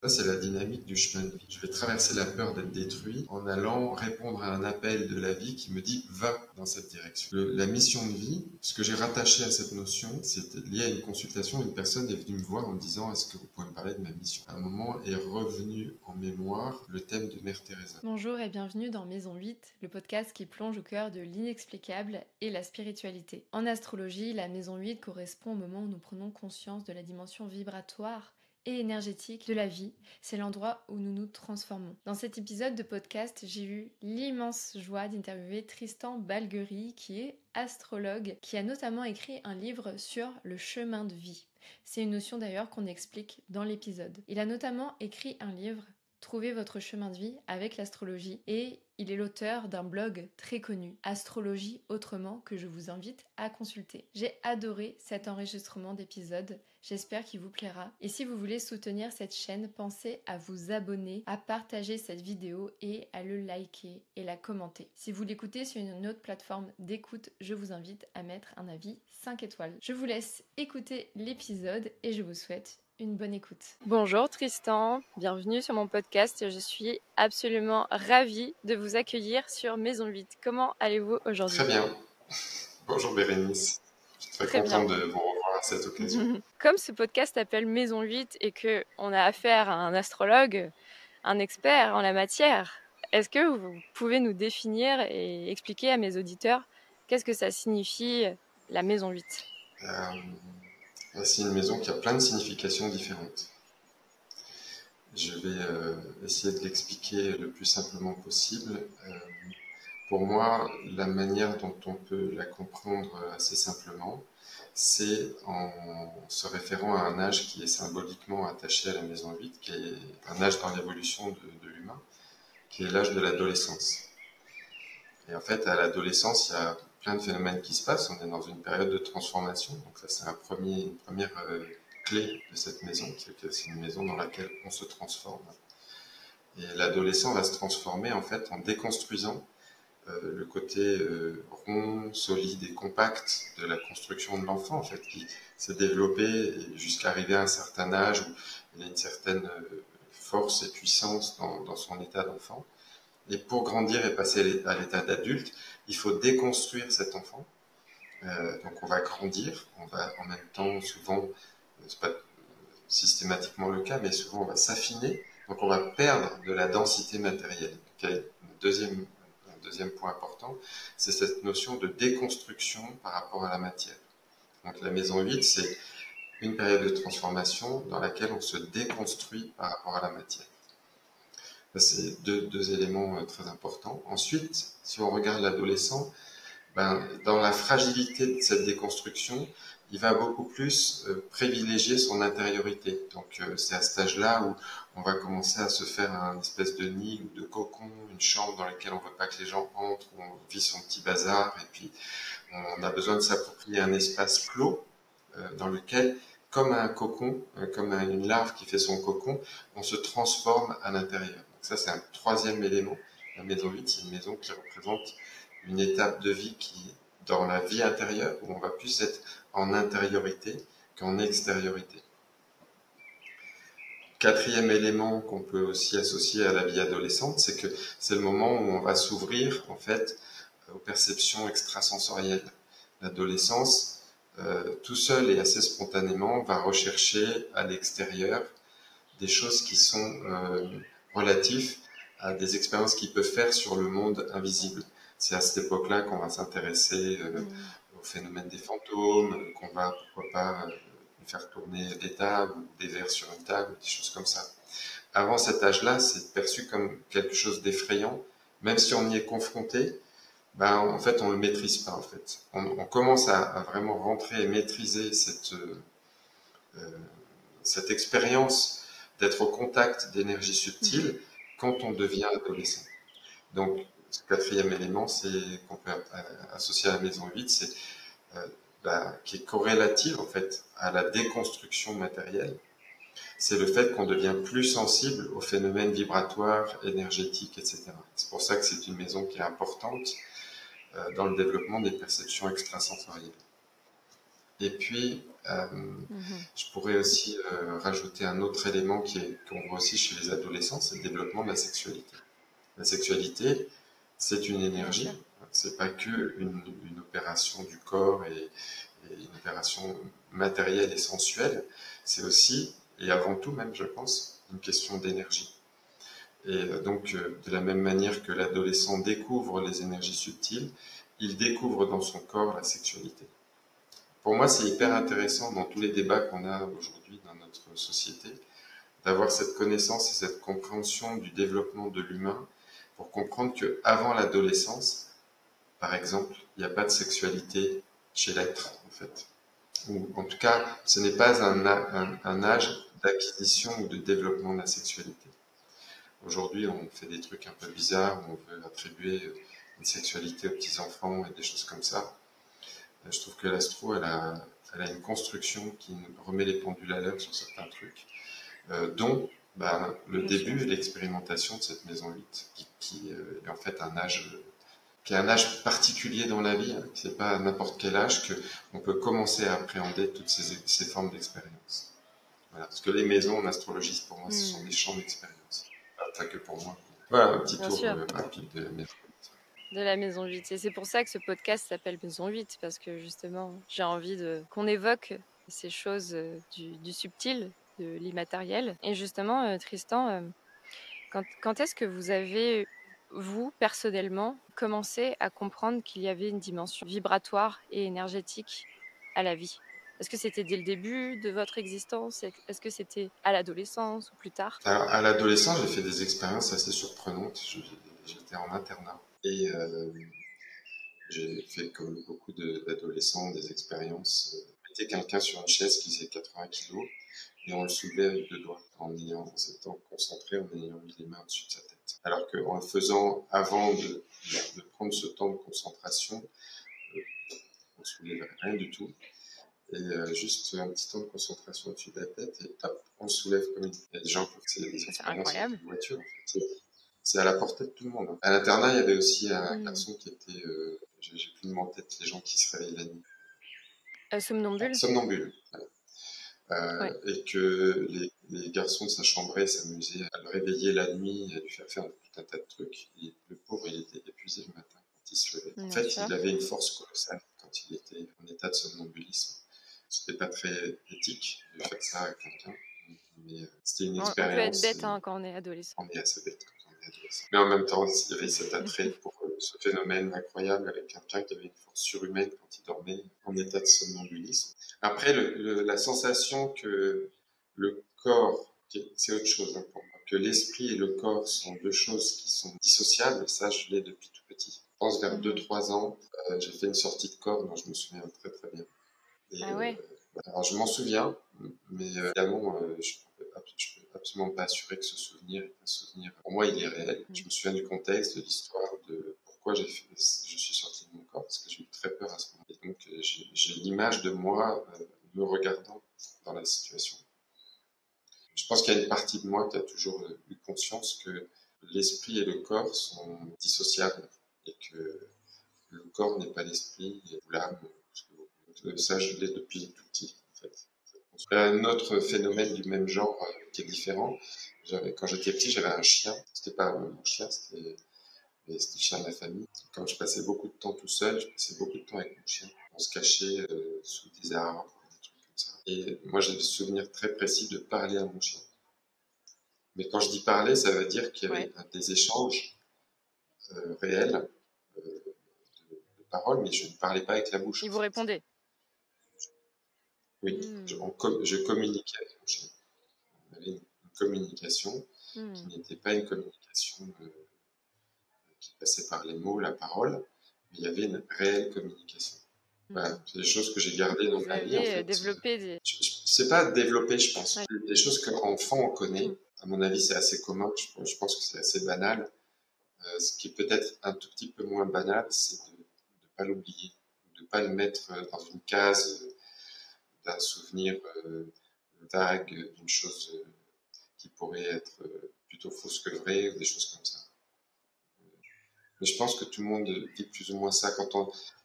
Ça, c'est la dynamique du chemin de vie. Je vais traverser la peur d'être détruit en allant répondre à un appel de la vie qui me dit « va dans cette direction ». La mission de vie, ce que j'ai rattaché à cette notion, c'était lié à une consultation. Une personne est venue me voir en me disant « Est-ce que vous pouvez me parler de ma mission ?» À un moment est revenu en mémoire le thème de Mère Teresa. Bonjour et bienvenue dans Maison 8, le podcast qui plonge au cœur de l'inexplicable et la spiritualité. En astrologie, la Maison 8 correspond au moment où nous prenons conscience de la dimension vibratoire et énergétique de la vie. C'est l'endroit où nous nous transformons. Dans cet épisode de podcast, j'ai eu l'immense joie d'interviewer Tristan Balguerie, qui est astrologue, qui a notamment écrit un livre sur le chemin de vie. C'est une notion d'ailleurs qu'on explique dans l'épisode. Il a notamment écrit un livre Trouvez votre chemin de vie avec l'astrologie, et il est l'auteur d'un blog très connu, Astrologie Autrement, que je vous invite à consulter. J'ai adoré cet enregistrement d'épisode, j'espère qu'il vous plaira. Et si vous voulez soutenir cette chaîne, pensez à vous abonner, à partager cette vidéo et à le liker et la commenter. Si vous l'écoutez sur une autre plateforme d'écoute, je vous invite à mettre un avis 5 étoiles. Je vous laisse écouter l'épisode et je vous souhaite une bonne écoute. Bonjour Tristan, bienvenue sur mon podcast. Je suis absolument ravie de vous accueillir sur Maison 8. Comment allez-vous aujourd'hui ? Très bien. Bonjour Bérénice. Je suis très content de vous revoir à cette occasion. Comme ce podcast s'appelle Maison 8 et qu'on a affaire à un astrologue, un expert en la matière, est-ce que vous pouvez nous définir et expliquer à mes auditeurs qu'est-ce que ça signifie la Maison 8 ? C'est une maison qui a plein de significations différentes. Je vais essayer de l'expliquer le plus simplement possible. Pour moi, la manière dont on peut la comprendre assez simplement, c'est en se référant à un âge qui est symboliquement attaché à la maison 8, qui est un âge dans l'évolution de l'humain, qui est l'âge de l'adolescence. Et en fait, à l'adolescence, il y a plein de phénomènes qui se passent. On est dans une période de transformation. Donc ça, c'est une première clé de cette maison. C'est une maison dans laquelle on se transforme. Et l'adolescent va se transformer en fait en déconstruisant le côté rond, solide et compact de la construction de l'enfant, en fait, qui s'est développé jusqu'à arriver à un certain âge où il a une certaine force et puissance dans son état d'enfant. Et pour grandir et passer à l'état d'adulte, il faut déconstruire cet enfant. Donc on va grandir, on va en même temps souvent, c'est pas systématiquement le cas, mais souvent on va s'affiner, donc on va perdre de la densité matérielle. Okay. Un deuxième point important, c'est cette notion de déconstruction par rapport à la matière. Donc la maison 8, c'est une période de transformation dans laquelle on se déconstruit par rapport à la matière. C'est deux éléments très importants. Ensuite, si on regarde l'adolescent, dans la fragilité de cette déconstruction, il va beaucoup plus privilégier son intériorité. Donc c'est à cet âge-là où on va commencer à se faire un espèce de nid ou de cocon, une chambre dans laquelle on ne veut pas que les gens entrent, où on vit son petit bazar, et puis on a besoin de s'approprier un espace clos dans lequel, comme un cocon, comme une larve qui fait son cocon, on se transforme à l'intérieur. Donc ça, c'est un troisième élément. La maison 8, c'est une maison qui représente une étape de vie qui, dans la vie intérieure, où on va plus être en intériorité qu'en extériorité. Quatrième élément qu'on peut aussi associer à la vie adolescente, c'est que c'est le moment où on va s'ouvrir, en fait, aux perceptions extrasensorielles. L'adolescence, tout seul et assez spontanément, va rechercher à l'extérieur des choses qui sont relatives à des expériences qu'il peut faire sur le monde invisible. C'est à cette époque-là qu'on va s'intéresser au phénomène des fantômes, qu'on va, pourquoi pas, faire tourner des tables, ou des verres sur une table, des choses comme ça. Avant cet âge-là, c'est perçu comme quelque chose d'effrayant. Même si on y est confronté, en fait, on ne le maîtrise pas, en fait. On commence à vraiment rentrer et maîtriser cette expérience d'être au contact d'énergie subtile quand on devient adolescent. Donc, ce quatrième élément, qu'on peut associer à la maison 8, c'est qui est corrélative en fait à la déconstruction matérielle. C'est le fait qu'on devient plus sensible aux phénomènes vibratoires, énergétiques, etc. C'est pour ça que c'est une maison qui est importante dans le développement des perceptions extrasensorielles. Et puis, Mhm. je pourrais aussi rajouter un autre élément qu'on voit aussi chez les adolescents, c'est le développement de la sexualité. La sexualité, c'est une Bien sûr. énergie, c'est pas que une opération du corps et une opération matérielle et sensuelle, c'est aussi, et avant tout même, je pense, une question d'énergie. Et donc, de la même manière que l'adolescent découvre les énergies subtiles, il découvre dans son corps la sexualité. Pour moi, c'est hyper intéressant dans tous les débats qu'on a aujourd'hui dans notre société, d'avoir cette connaissance et cette compréhension du développement de l'humain pour comprendre qu'avant l'adolescence, par exemple, il n'y a pas de sexualité chez l'être, en fait. Ou en tout cas, ce n'est pas un âge d'acquisition ou de développement de la sexualité. Aujourd'hui, on fait des trucs un peu bizarres, on veut attribuer une sexualité aux petits-enfants et des choses comme ça. Je trouve que l'astro, elle a une construction qui remet les pendules à l'heure sur certains trucs, dont le Bien sûr. début et l'expérimentation de cette maison 8, qui est en fait un âge qui est un âge particulier dans la vie, hein, qui n'est pas à n'importe quel âge qu'on peut commencer à appréhender toutes ces formes d'expérience. Voilà, parce que les maisons en astrologie, pour moi, ce sont des champs d'expérience. Pas que pour moi. Voilà un petit Bien tour sûr. rapide de la maison. De la maison 8. Et c'est pour ça que ce podcast s'appelle Maison 8, parce que justement, j'ai envie qu'on évoque ces choses du subtil, de l'immatériel. Et justement, Tristan, quand est-ce que vous avez, vous, personnellement, commencé à comprendre qu'il y avait une dimension vibratoire et énergétique à la vie? Est-ce que c'était dès le début de votre existence? Est-ce que c'était à l'adolescence ou plus tard? Alors, à l'adolescence, j'ai fait des expériences assez surprenantes. J'étais en internat et j'ai fait, comme beaucoup d'adolescents, des expériences. Mettez quelqu'un sur une chaise qui faisait 80 kilos et on le soulevait avec 2 doigts en s'étant concentré, en ayant mis les mains au-dessus de sa tête. Alors qu'en le faisant avant de prendre ce temps de concentration, on soulevait rien du tout. Et juste un petit temps de concentration au-dessus de la tête et hop, on le soulève comme une... Il y a des gens qui ont fait des C'est expériences avec incroyable. une voiture. En fait. C'est à la portée de tout le monde. Hein. À l'internat, il y avait aussi un garçon qui était... j'ai plus de en tête les gens qui se réveillent la nuit. Somnambule? Somnambule. Voilà. Ouais. Et que les garçons de sa chambrée s'amusaient à le réveiller la nuit, à lui faire faire tout un tas de trucs. Et le pauvre, il était épuisé le matin quand il se levait. En Bien fait, sûr. il avait une force colossale quand il était en état de somnambulisme. C'était pas très éthique de faire ça à quelqu'un, mais c'était une On peut être expérience. bête quand on est adolescent. On est assez bête quand on est adolescent. Mais en même temps, il y avait cet attrait pour ce phénomène incroyable avec quelqu'un qui avait une force surhumaine quand il dormait en état de somnambulisme. Après, la sensation que le corps, c'est autre chose hein, pour moi, que l'esprit et le corps sont deux choses qui sont dissociables, ça je l'ai depuis tout petit. Je pense vers 2-3 ans, j'ai fait une sortie de corps dont je me souviens très très bien. Et, Ah ouais. alors je m'en souviens, mais également je peux absolument pas assurer que ce souvenir est un souvenir. Pour moi, il est réel. Je me souviens du contexte, de l'histoire, de pourquoi je suis sorti de mon corps, parce que j'ai eu très peur à ce moment. Et donc j'ai l'image de moi me regardant dans la situation. Je pense qu'il y a une partie de moi qui a toujours eu conscience que l'esprit et le corps sont dissociables et que le corps n'est pas l'esprit ou l'âme. Ça, je l'ai depuis tout petit, en fait. Un autre phénomène du même genre qui est différent, quand j'étais petit, j'avais un chien. C'était pas mon chien, c'était le chien de la famille. Quand je passais beaucoup de temps tout seul, je passais beaucoup de temps avec mon chien. On se cachait sous des arbres, des trucs comme ça. Et moi, j'ai le souvenir très précis de parler à mon chien. Mais quand je dis parler, ça veut dire qu'il y avait des échanges réels de paroles, mais je ne parlais pas avec la bouche. Il En vous fait. répondait? Oui, je communiquais avec mon chien. On avait une communication qui n'était pas une communication qui passait par les mots, la parole, mais il y avait une réelle communication. Voilà, c'est des choses que j'ai gardées dans ma vie, en fait. Développé des... C'est pas développé, je pense. Ouais. Des choses qu'enfant on connaît. À mon avis, c'est assez commun. Je pense que c'est assez banal. Ce qui est peut-être un tout petit peu moins banal, c'est de ne pas l'oublier, de ne pas le mettre dans une case d'un souvenir vague, d'une chose qui pourrait être plutôt fausse que vraie, ou des choses comme ça. Mais je pense que tout le monde vit plus ou moins ça.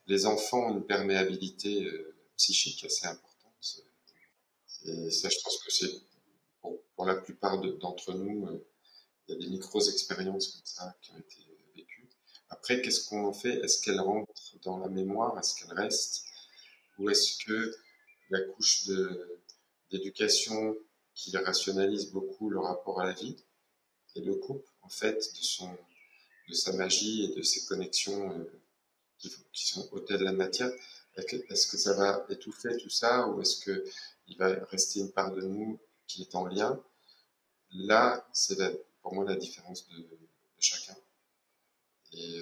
Les enfants ont une perméabilité psychique assez importante. Et ça, je pense que c'est pour la plupart d'entre nous, il y a des micro-expériences comme ça qui ont été vécues. Après, qu'est-ce qu'on en fait? Est-ce qu'elle rentre dans la mémoire? Est-ce qu'elle reste? Ou est-ce que la couche d'éducation qui rationalise beaucoup le rapport à la vie et le coupe, en fait, de sa magie et de ses connexions qui sont au-delà de la matière, est-ce que ça va étouffer tout ça ou est-ce qu'il va rester une part de nous qui est en lien? Là, c'est pour moi la différence de chacun. Et,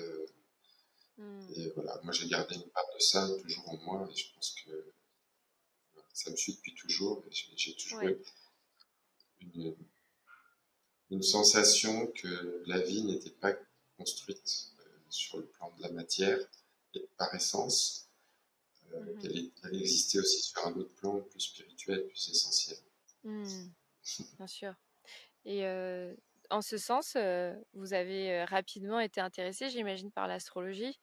et voilà, moi j'ai gardé une part de ça toujours en moi et je pense que voilà, ça me suit depuis toujours. Et j'ai toujours eu une, une sensation que la vie n'était pas construite sur le plan de la matière et par essence, qu'elle existait aussi sur un autre plan plus spirituel, plus essentiel. Bien sûr. Et en ce sens, vous avez rapidement été intéressé, j'imagine, par l'astrologie,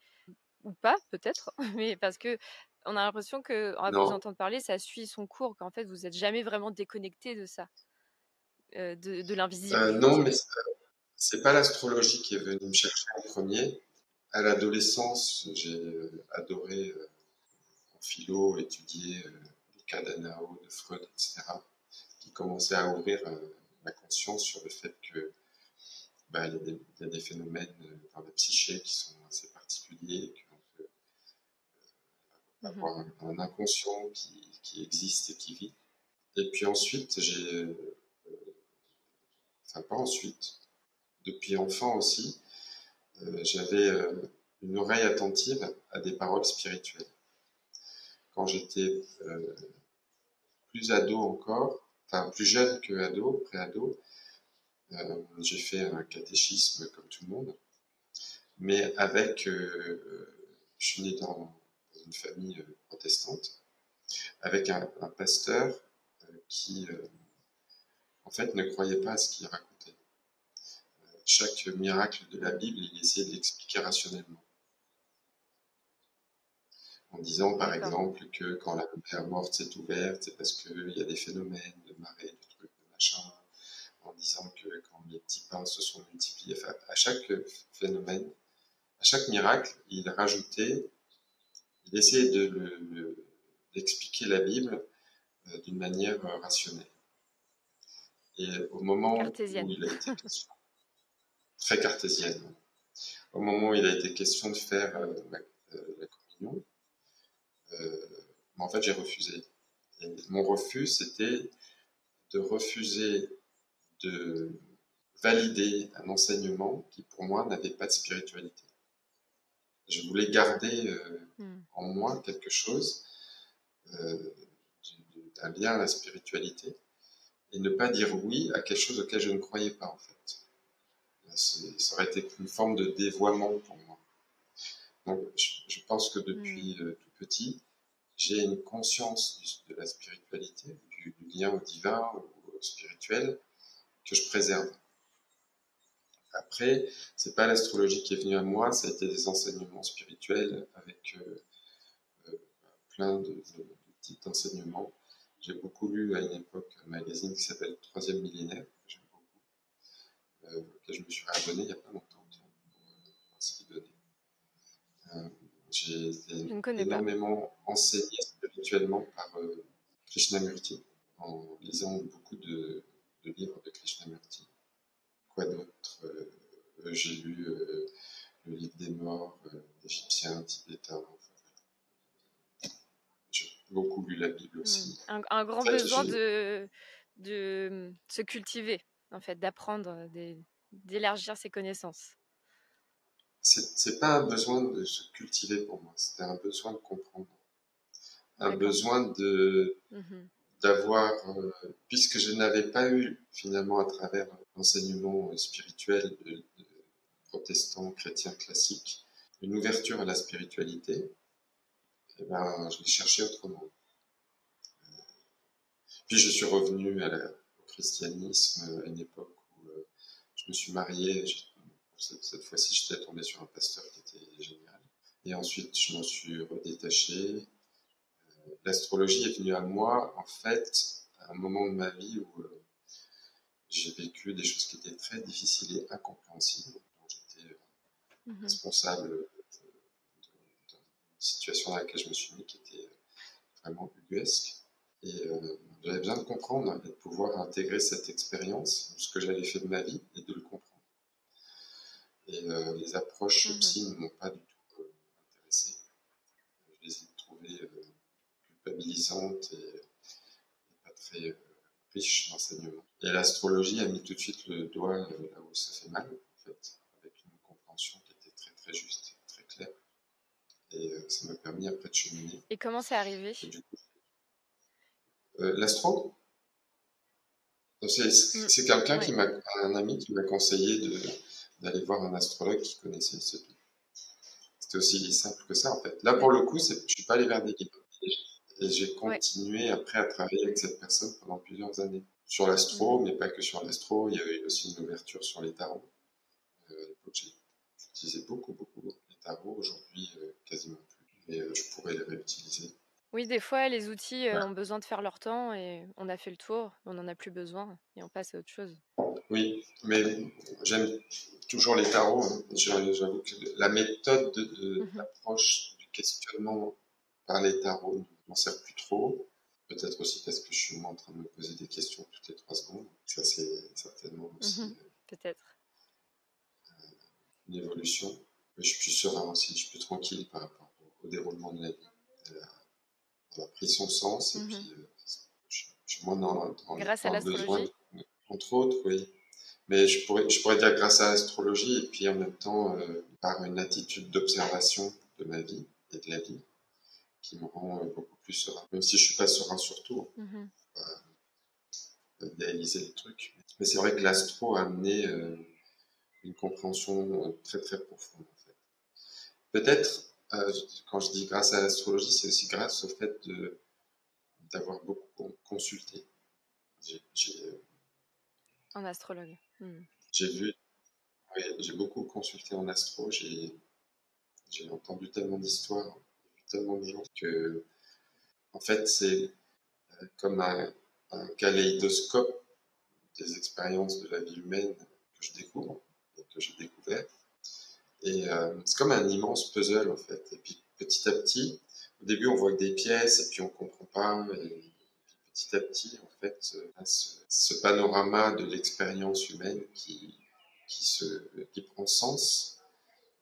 ou pas peut-être, mais parce que on a l'impression que, à vous Non, entendre parler, ça suit son cours, qu'en fait, vous n'êtes jamais vraiment déconnecté de ça, de l'invisible, je veux non, dire. mais c'est pas l'astrologie qui est venue me chercher en premier. À l'adolescence, j'ai adoré en philo étudier les cas d'Anao, de Freud, etc., qui commençaient à ouvrir ma conscience sur le fait que il y a des phénomènes dans la psyché qui sont assez particuliers, qu'on peut avoir un inconscient qui existe et qui vit. Et puis ensuite, enfin pas ensuite, depuis enfant aussi, j'avais une oreille attentive à des paroles spirituelles. Quand j'étais plus ado encore, enfin plus jeune que ado, pré-ado, j'ai fait un catéchisme comme tout le monde, mais je suis né dans une famille protestante, avec un pasteur qui, en fait, ne croyait pas à ce qu'il racontait. Chaque miracle de la Bible, il essayait de l'expliquer rationnellement. En disant, par exemple, que quand la mer morte s'est ouverte, c'est parce qu'il y a des phénomènes de marée, de trucs, de machin. En disant que quand les petits pains se sont multipliés, enfin, à chaque phénomène, à chaque miracle, il essayait d'expliquer la Bible d'une manière rationnelle. Et au moment où Cartésienne. il a été question, très cartésienne, au moment où il a été question de faire la communion, en fait, j'ai refusé. Et mon refus, c'était de refuser de valider un enseignement qui, pour moi, n'avait pas de spiritualité. Je voulais garder en moi quelque chose d'un lien à la spiritualité et ne pas dire oui à quelque chose auquel je ne croyais pas, en fait. Ça aurait été une forme de dévoiement pour moi. Donc, je pense que depuis tout petit, j'ai une conscience de la spiritualité, du lien au divin, au spirituel, que je préserve. Après, c'est pas l'astrologie qui est venue à moi, ça a été des enseignements spirituels avec plein de petits enseignements. J'ai beaucoup lu à une époque un magazine qui s'appelle Troisième Millénaire, que j'aime beaucoup, auquel je me suis réabonné il n'y a pas longtemps, tiens, pour voir ce qu'il donnait. J'ai Je été ne connais pas. énormément enseigné spirituellement par Krishnamurti, en lisant beaucoup de livres de Krishnamurti. Quoi d'autre? J'ai lu le livre des morts, égyptiens, tibétains. J'ai beaucoup lu la Bible aussi. Un En grand fait, besoin de se cultiver, en fait, d'apprendre, d'élargir ses connaissances. c'est pas un besoin de se cultiver pour moi, c'était un besoin de comprendre. Un D'accord. besoin d'avoir, puisque je n'avais pas eu finalement à travers l'enseignement spirituel de protestants, chrétiens classiques, une ouverture à la spiritualité, et ben, je l'ai cherché autrement. Puis je suis revenu au christianisme à une époque où je me suis marié. Cette fois-ci, j'étais tombé sur un pasteur qui était génial. Et ensuite, je m'en suis redétaché. l'astrologie est venue à moi, en fait, à un moment de ma vie où j'ai vécu des choses qui étaient très difficiles et incompréhensibles. Donc, j'étais responsable d'une situation dans laquelle je me suis mis qui était vraiment ubuesque. Et j'avais besoin de comprendre et de pouvoir intégrer cette expérience, ce que j'avais fait de ma vie, et de le comprendre. Et les approches psy ne m'ont pas du tout intéressé. Je les ai trouvées culpabilisantes et pas très riches d'enseignements. Et l'astrologie a mis tout de suite le doigt là où ça fait mal, en fait, avec une compréhension qui était très très juste, très claire. Et ça m'a permis après de cheminer. Et comment c'est arrivé? Et du coup, l'astro, c'est quelqu'un qui m'a, un ami qui m'a conseillé d'aller voir un astrologue qui connaissait ce tout. C'était aussi simple que ça, en fait. Là, pour le coup, je suis pas allé vers des guides. Et j'ai continué après à travailler avec cette personne pendant plusieurs années. Sur l'astro, mais pas que sur l'astro. Il y avait aussi une ouverture sur les tarots. À l'époque, j'utilisais beaucoup les tarots. Aujourd'hui, quasiment plus. Mais je pourrais les réutiliser. Oui, des fois, les outils ont besoin de faire leur temps et on a fait le tour, on n'en a plus besoin et on passe à autre chose. Oui, mais j'aime toujours les tarots. Hein. J'avoue que la méthode d'approche du questionnement par les tarots ne m'en sert plus trop. Peut-être aussi parce que je suis en train de me poser des questions toutes les 3 secondes. Ça, c'est certainement aussi peut-être une évolution. Mais je suis plus serein aussi, je suis plus tranquille par rapport au déroulement de la vie. Elle a pris son sens et puis je suis moins grâce à dans le besoin, l'astrologie. entre autres, oui. Mais je pourrais dire grâce à l'astrologie et puis en même temps par une attitude d'observation de ma vie et de la vie qui me rend beaucoup plus serein. Même si je suis pas serein sur tout, idéaliser le truc. Mais c'est vrai que l'astro a amené une compréhension très très profonde en fait. Peut-être, quand je dis grâce à l'astrologie, c'est aussi grâce au fait d'avoir beaucoup consulté. Un astrologue. J'ai vu, oui, j'ai beaucoup consulté en astro, j'ai entendu tellement d'histoires, vu tellement de gens que, en fait, c'est comme un kaléidoscope des expériences de la vie humaine que je découvre et que j'ai découvert. Et c'est comme un immense puzzle, en fait. Et puis, petit à petit, au début, on voit que des pièces et puis on comprend pas. Et puis, petit à petit, en fait, ce panorama de l'expérience humaine qui prend sens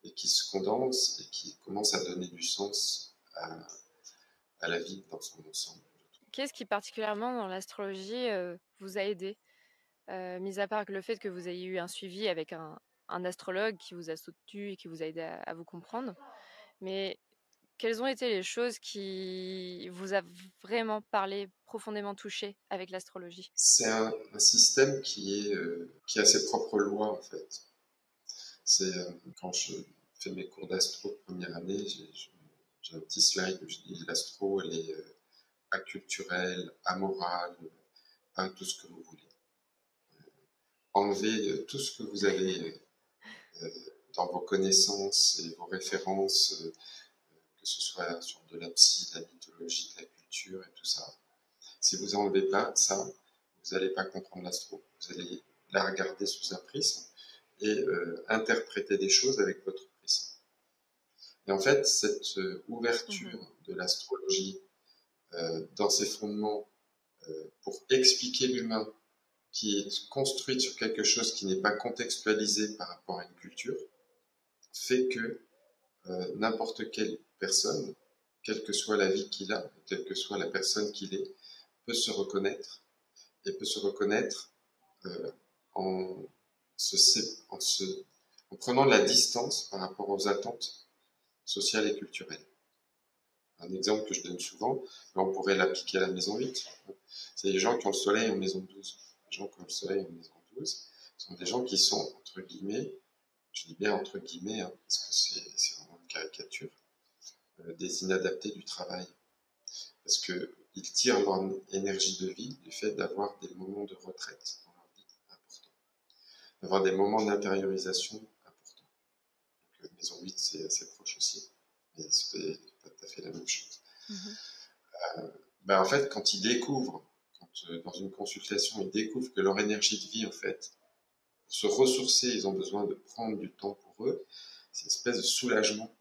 et qui se condense et qui commence à donner du sens à la vie dans son ensemble. Qu'est-ce qui particulièrement dans l'astrologie vous a aidé, mis à part le fait que vous ayez eu un suivi avec un astrologue qui vous a soutenu et qui vous a aidé à vous comprendre, mais quelles ont été les choses qui vous a vraiment parlé, profondément touché avec l'astrologie? C'est un système qui a ses propres lois en fait. C'est quand je fais mes cours d'astro de première année, j'ai un petit slide où je dis l'astro elle est aculturelle, amorale, pas tout ce que vous voulez. Enlevez tout ce que vous avez dans vos connaissances et vos références, que ce soit sur de la psy, de la mythologie, de la culture et tout ça. Si vous n'enlevez pas ça, vous n'allez pas comprendre l'astro. Vous allez la regarder sous un prisme et interpréter des choses avec votre prisme. Et en fait, cette ouverture de l'astrologie dans ses fondements pour expliquer l'humain qui est construite sur quelque chose qui n'est pas contextualisé par rapport à une culture, fait que n'importe quelle personne, quelle que soit la vie qu'il a, quelle que soit la personne qu'il est, peut se reconnaître et peut se reconnaître en, en prenant de la distance par rapport aux attentes sociales et culturelles. Un exemple que je donne souvent, mais on pourrait l'appliquer à la maison 8. C'est les gens qui ont le soleil en maison 12. Les gens qui ont le soleil en maison 12 sont des gens qui sont, entre guillemets, je dis bien entre guillemets, hein, parce que c'est vraiment une caricature, des inadaptés du travail. Parce qu'ils tirent leur énergie de vie du fait d'avoir des moments de retraite dans leur vie importants, d'avoir des moments d'intériorisation importants. Donc, maison 8, c'est assez proche aussi, mais c'est pas tout à fait la même chose. En fait, quand ils découvrent, dans une consultation, ils découvrent que leur énergie de vie, en fait, pour se ressourcer, ils ont besoin de prendre du temps pour eux, c'est une espèce de soulagement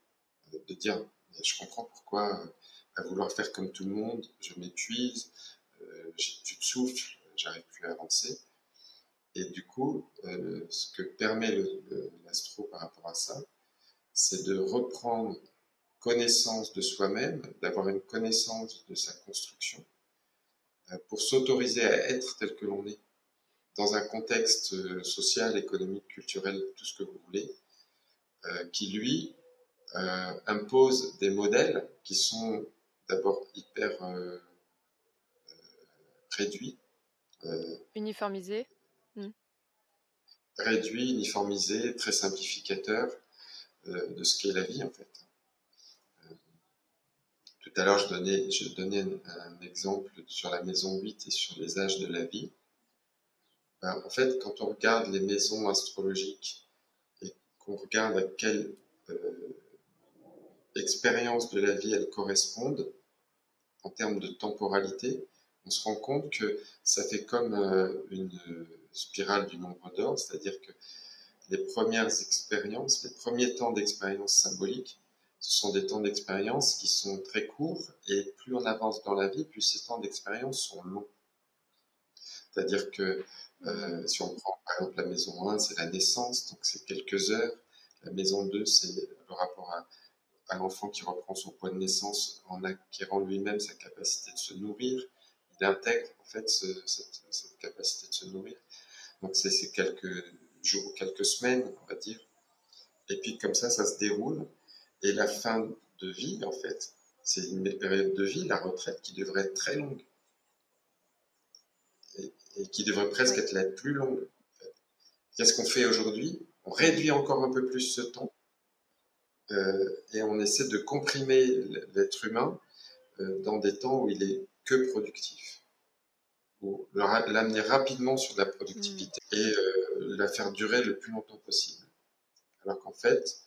de dire, je comprends pourquoi, à vouloir faire comme tout le monde, je m'épuise, j'ai plus de souffle, j'arrive plus à avancer. Et du coup, ce que permet l'astro par rapport à ça, c'est de reprendre connaissance de soi-même, d'avoir une connaissance de sa construction, pour s'autoriser à être tel que l'on est, dans un contexte social, économique, culturel, tout ce que vous voulez, qui lui impose des modèles qui sont d'abord hyper réduits, Uniformisé. réduits, uniformisés, très simplificateurs de ce qu'est la vie en fait. Tout à l'heure, je donnais un exemple sur la maison 8 et sur les âges de la vie. En fait, quand on regarde les maisons astrologiques et qu'on regarde à quelle expérience de la vie elles correspondent en termes de temporalité, on se rend compte que ça fait comme une spirale du nombre d'or, c'est-à-dire que les premières expériences, les premiers temps d'expérience symbolique, ce sont des temps d'expérience qui sont très courts et plus on avance dans la vie, plus ces temps d'expérience sont longs. C'est-à-dire que si on prend par exemple la maison 1, c'est la naissance, donc c'est quelques heures. La maison 2, c'est le rapport à l'enfant qui reprend son poids de naissance en acquérant lui-même sa capacité de se nourrir. Il intègre en fait cette capacité de se nourrir. Donc c'est quelques jours, quelques semaines, on va dire. Et puis comme ça se déroule. Et la fin de vie, en fait, c'est une période de vie, la retraite, qui devrait être très longue. Et qui devrait presque être la plus longue. En fait. Qu'est-ce qu'on fait aujourd'hui? On réduit encore un peu plus ce temps et on essaie de comprimer l'être humain dans des temps où il est que productif. Ou l'amener rapidement sur de la productivité et la faire durer le plus longtemps possible. Alors qu'en fait,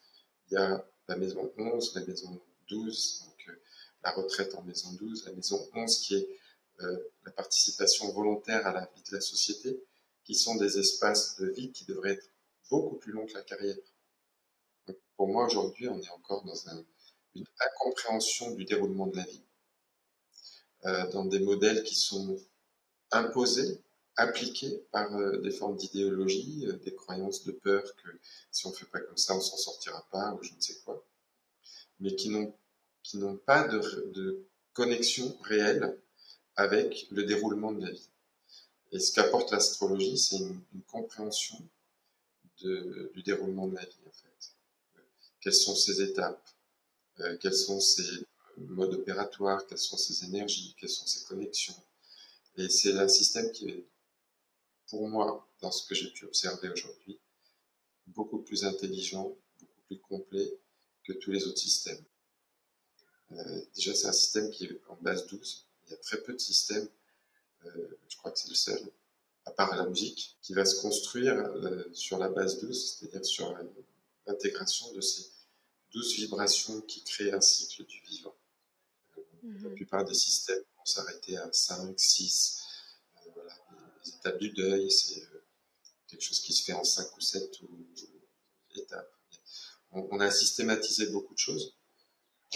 il y a la maison 11, la maison 12, donc la retraite en maison 12, la maison 11 qui est la participation volontaire à la vie de la société, qui sont des espaces de vie qui devraient être beaucoup plus longs que la carrière. Donc, pour moi, aujourd'hui, on est encore dans une incompréhension du déroulement de la vie, dans des modèles qui sont imposés, appliqués par des formes d'idéologie, des croyances de peur que si on ne fait pas comme ça, on s'en sortira pas, ou je ne sais quoi, mais qui n'ont pas de connexion réelle avec le déroulement de la vie. Et ce qu'apporte l'astrologie, c'est une compréhension du déroulement de la vie, en fait. Quelles sont ses étapes, quels sont ses modes opératoires, quelles sont ses énergies, quelles sont ses connexions. Et c'est un système qui est, pour moi, dans ce que j'ai pu observer aujourd'hui, beaucoup plus intelligent, beaucoup plus complet que tous les autres systèmes. Déjà, c'est un système qui est en base 12. Il y a très peu de systèmes, je crois que c'est le seul, à part la musique, qui va se construire sur la base 12, c'est-à-dire sur l'intégration de ces 12 vibrations qui créent un cycle du vivant. La plupart des systèmes vont s'arrêter à 5, 6. Voilà, les étapes du deuil, c'est quelque chose qui se fait en 5 ou 7 étapes. On a systématisé beaucoup de choses,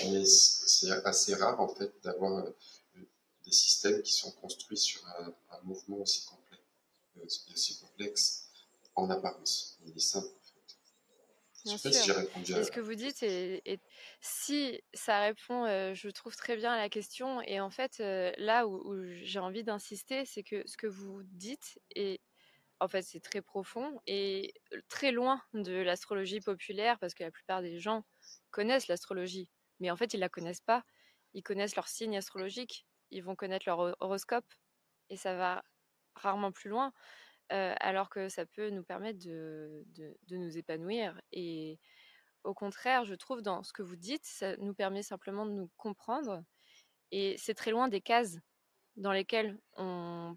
mais c'est assez rare en fait d'avoir des systèmes qui sont construits sur un mouvement aussi complet, aussi complexe en apparence. Il est simple en fait. Je ne Bien sais pas si sûr. j'ai répondu à Et la ce que vous dites, question. si ça répond, je trouve très bien à la question. Et en fait, là où j'ai envie d'insister, c'est que ce que vous dites est, en fait, c'est très profond et très loin de l'astrologie populaire, parce que la plupart des gens connaissent l'astrologie, mais en fait, ils la connaissent pas. Ils connaissent leur signe astrologique, ils vont connaître leur horoscope, et ça va rarement plus loin. Alors que ça peut nous permettre de nous épanouir. Et au contraire, je trouve, dans ce que vous dites, ça nous permet simplement de nous comprendre. Et c'est très loin des cases dans lesquelles on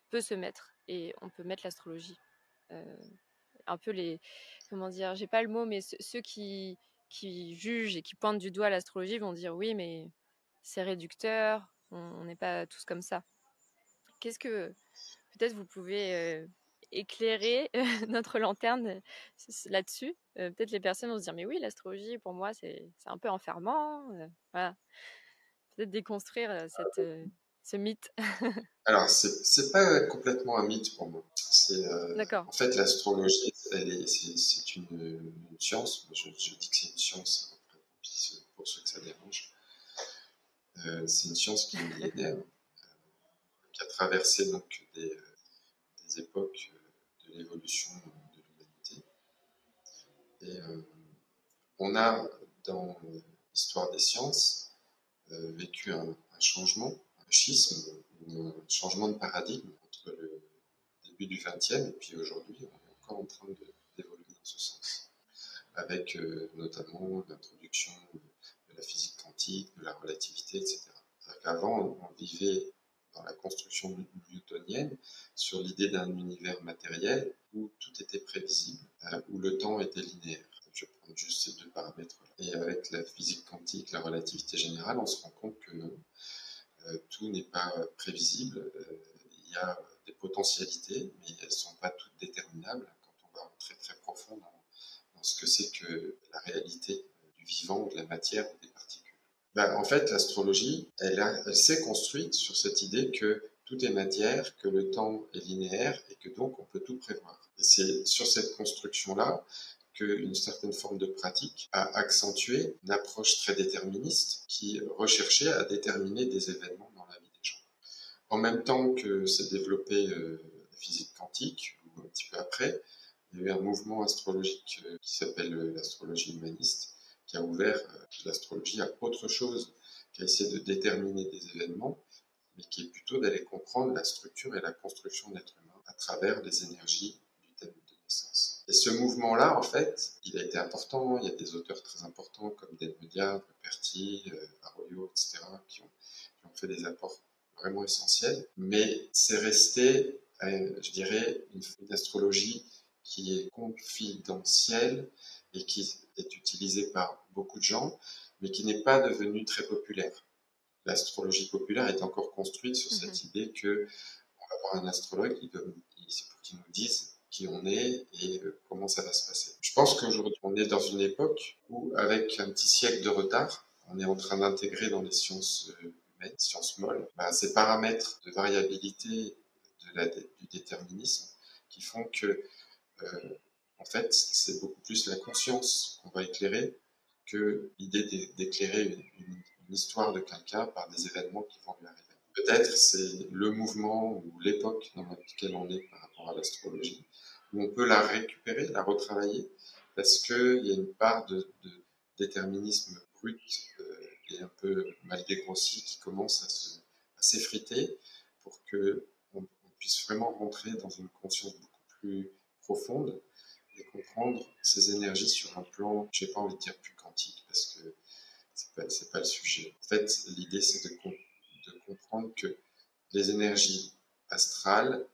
peut se mettre. Et on peut mettre l'astrologie. Un peu les... Comment dire? J'ai pas le mot, mais ceux qui jugent et qui pointent du doigt l'astrologie vont dire oui, mais c'est réducteur. On n'est pas tous comme ça. Qu'est-ce que peut-être vous pouvez éclairer notre lanterne là-dessus. Peut-être les personnes vont se dire mais oui, l'astrologie pour moi c'est un peu enfermant. Voilà. Peut-être déconstruire ce mythe. Alors, c'est pas complètement un mythe pour moi. D'accord. En fait, l'astrologie, c'est une science. Je dis que c'est une science, après, pour ceux que ça dérange. C'est une science qui est millénaire, qui a traversé donc des époques de l'évolution de l'humanité. Et on a, dans l'histoire des sciences, vécu un changement, un schisme, un changement de paradigme entre le début du XXe et puis aujourd'hui, on est encore en train d'évoluer dans ce sens, avec notamment l'introduction de la physique quantique, de la relativité, etc. Avant, on vivait dans la construction newtonienne sur l'idée d'un univers matériel où tout était prévisible, où le temps était linéaire. Je vais prendre juste ces deux paramètres-là. Et avec la physique quantique, la relativité générale, on se rend compte que non, tout n'est pas prévisible. Il y a des potentialités, mais elles ne sont pas toutes déterminables quand on va très très profond dans ce que c'est que la réalité du vivant, ou de la matière, ou des particules. En fait, l'astrologie, elle s'est construite sur cette idée que tout est matière, que le temps est linéaire et que donc on peut tout prévoir. Et c'est sur cette construction-là qu'une certaine forme de pratique a accentué une approche très déterministe qui recherchait à déterminer des événements dans la vie des gens. En même temps que s'est développée la physique quantique, ou un petit peu après, il y a eu un mouvement astrologique qui s'appelle l'astrologie humaniste, qui a ouvert l'astrologie à autre chose, qui a essayé de déterminer des événements, mais qui est plutôt d'aller comprendre la structure et la construction de l'être humain à travers les énergies du thème de naissance. Et ce mouvement-là, en fait, il a été important. Il y a des auteurs très importants comme Delmediade, Perti, Arroyo, etc., qui ont fait des apports vraiment essentiels. Mais c'est resté, je dirais, une astrologie qui est confidentielle et qui est utilisée par beaucoup de gens, mais qui n'est pas devenue très populaire. L'astrologie populaire est encore construite sur cette idée que on va avoir un astrologue, c'est pour qu'il nous dise qui on est et comment ça va se passer. Je pense qu'aujourd'hui, on est dans une époque où, avec un petit siècle de retard, on est en train d'intégrer dans les sciences humaines, sciences molles, ces paramètres de variabilité du déterminisme qui font que, en fait, c'est beaucoup plus la conscience qu'on va éclairer que l'idée d'éclairer une histoire de quelqu'un par des événements qui vont lui arriver. Peut-être c'est le mouvement ou l'époque dans laquelle on est par rapport à l'astrologie, où on peut la récupérer, la retravailler, parce qu'il y a une part de déterminisme brut et un peu mal dégrossi qui commence à s'effriter pour qu'on puisse vraiment rentrer dans une conscience beaucoup plus profonde et comprendre ces énergies sur un plan, j'ai pas envie de dire plus quantique, parce que c'est pas le sujet. En fait, l'idée, c'est de comprendre que les énergies astrales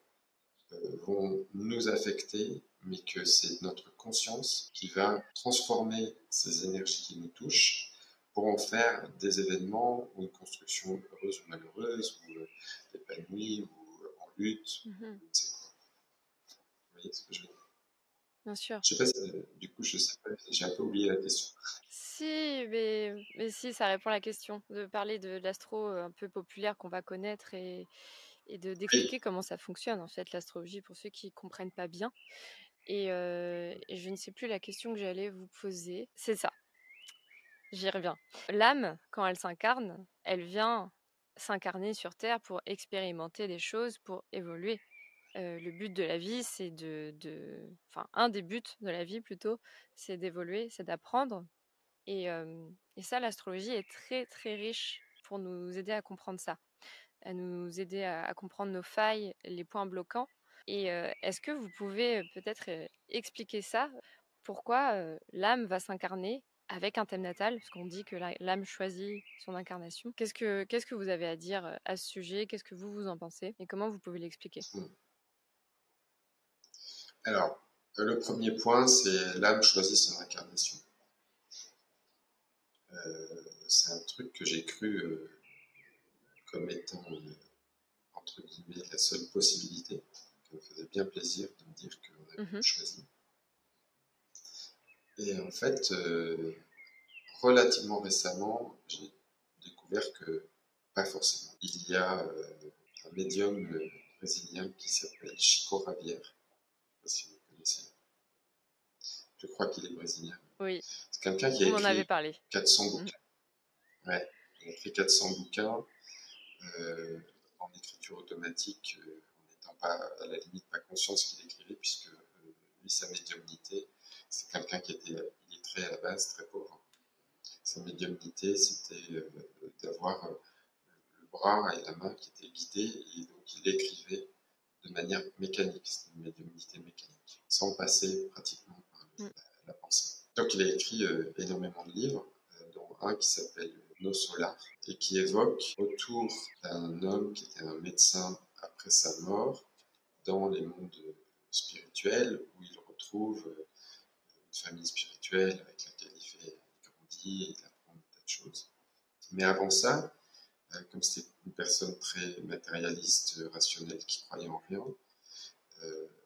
vont nous affecter, mais que c'est notre conscience qui va transformer ces énergies qui nous touchent pour en faire des événements ou une construction heureuse ou malheureuse, ou épanouie, ou en lutte, ou je ne sais quoi. Vous voyez ce que je veux dire? Bien sûr. Je sais pas si, du coup, je sais pas, j'ai un peu oublié la question. Si, mais si, ça répond à la question. De parler de l'astro un peu populaire qu'on va connaître et d'expliquer Oui. comment ça fonctionne, en fait, l'astrologie, pour ceux qui comprennent pas bien. Et je ne sais plus la question que j'allais vous poser. C'est ça, j'y reviens. L'âme, quand elle s'incarne, elle vient s'incarner sur Terre pour expérimenter des choses, pour évoluer. Le but de la vie, c'est enfin, un des buts de la vie plutôt, c'est d'évoluer, c'est d'apprendre. Et ça, l'astrologie est très très riche pour nous aider à comprendre ça, à nous aider à comprendre nos failles, les points bloquants. Et est-ce que vous pouvez peut-être expliquer ça? Pourquoi l'âme va s'incarner avec un thème natal? Parce qu'on dit que l'âme choisit son incarnation. Qu'est-ce que vous avez à dire à ce sujet? Qu'est-ce que vous en pensez? Et comment vous pouvez l'expliquer? Alors, le premier point, c'est l'âme choisit son incarnation. C'est un truc que j'ai cru comme étant, entre guillemets, la seule possibilité. Ça me faisait bien plaisir de me dire qu'on avait Mhm. choisi. Et en fait, relativement récemment, j'ai découvert que pas forcément. Il y a un médium brésilien qui s'appelle Chico Xavier. Je ne sais pas si vous connaissez. Je crois qu'il est brésilien. Oui, C'est quelqu'un qui a vous m'en avez écrit parlé. 400 Mhm. bouquins. Ouais, il a écrit 400 bouquins en écriture automatique, en n'étant pas, à la limite, pas conscient de ce qu'il écrivait, puisque lui, sa médiumnité, c'est quelqu'un qui était illettré à la base, très pauvre. Sa médiumnité, c'était d'avoir le bras et la main qui étaient guidés, et donc il écrivait de manière mécanique, c'est une médiumnité mécanique, sans passer pratiquement par Mm. la pensée. Donc il a écrit énormément de livres, dont un qui s'appelle Nos Solar, et qui évoque autour d'un homme qui était un médecin après sa mort, dans les mondes spirituels, où il retrouve une famille spirituelle avec laquelle il grandit et il apprend des tas de choses. Mais avant ça, comme c'était une personne très matérialiste, rationnelle, qui croyait en rien,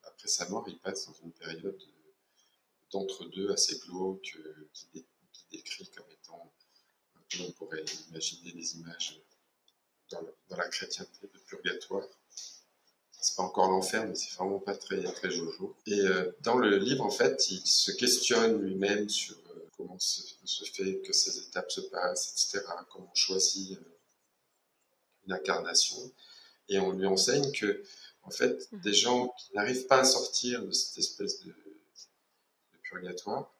après sa mort, il passe dans une période d'entre-deux assez glauque, qui décrit comme étant, un peu, on pourrait imaginer des images dans la chrétienté de purgatoire. C'est pas encore l'enfer, mais c'est vraiment pas très, très jojo. Et dans le livre, en fait, il se questionne lui-même sur comment se fait que ces étapes se passent, etc., comment on choisit une incarnation. Et on lui enseigne que, en fait, des gens qui n'arrivent pas à sortir de cette espèce de purgatoire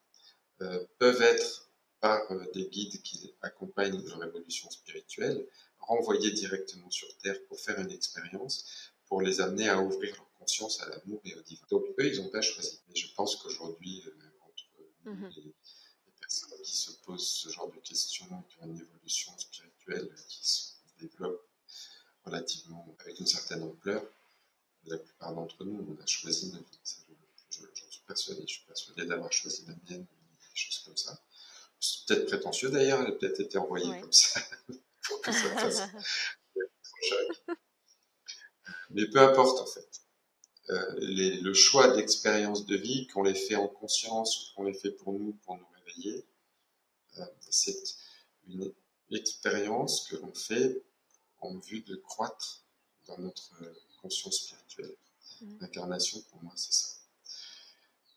peuvent être, par des guides qui accompagnent leur évolution spirituelle, renvoyés directement sur Terre pour faire une expérience, pour les amener à ouvrir leur conscience à l'amour et au divin. Donc eux, ils n'ont pas choisi. Mais je pense qu'aujourd'hui, entre nous, les personnes qui se posent ce genre de questions, qui ont une évolution spirituelle qui se développe relativement avec une certaine ampleur, la plupart d'entre nous, on a choisi notre vie. J'en suis persuadé. Je suis persuadé d'avoir choisi la mienne, des choses comme ça. C'est peut-être prétentieux d'ailleurs, elle a peut-être été envoyée comme ça pour que ça fasse trop choc. Mais peu importe en fait. Le choix d'expériences de vie, qu'on les fait en conscience ou qu'on les fait pour nous réveiller, c'est une expérience que l'on fait en vue de croître dans notre conscience spirituelle. L'incarnation, pour moi, c'est ça.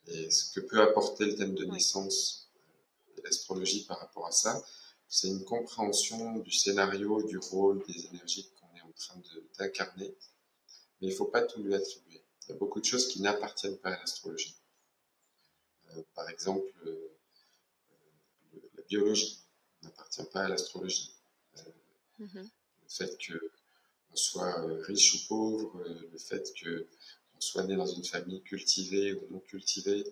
Et ce que peut apporter le thème de naissance et l'astrologie par rapport à ça, c'est une compréhension du scénario, du rôle, des énergies qu'on est en train d'incarner. Mais il ne faut pas tout lui attribuer. Il y a beaucoup de choses qui n'appartiennent pas à l'astrologie. Par exemple, la biologie n'appartient pas à l'astrologie. Le fait qu'on soit riche ou pauvre, le fait qu'on soit né dans une famille cultivée ou non cultivée,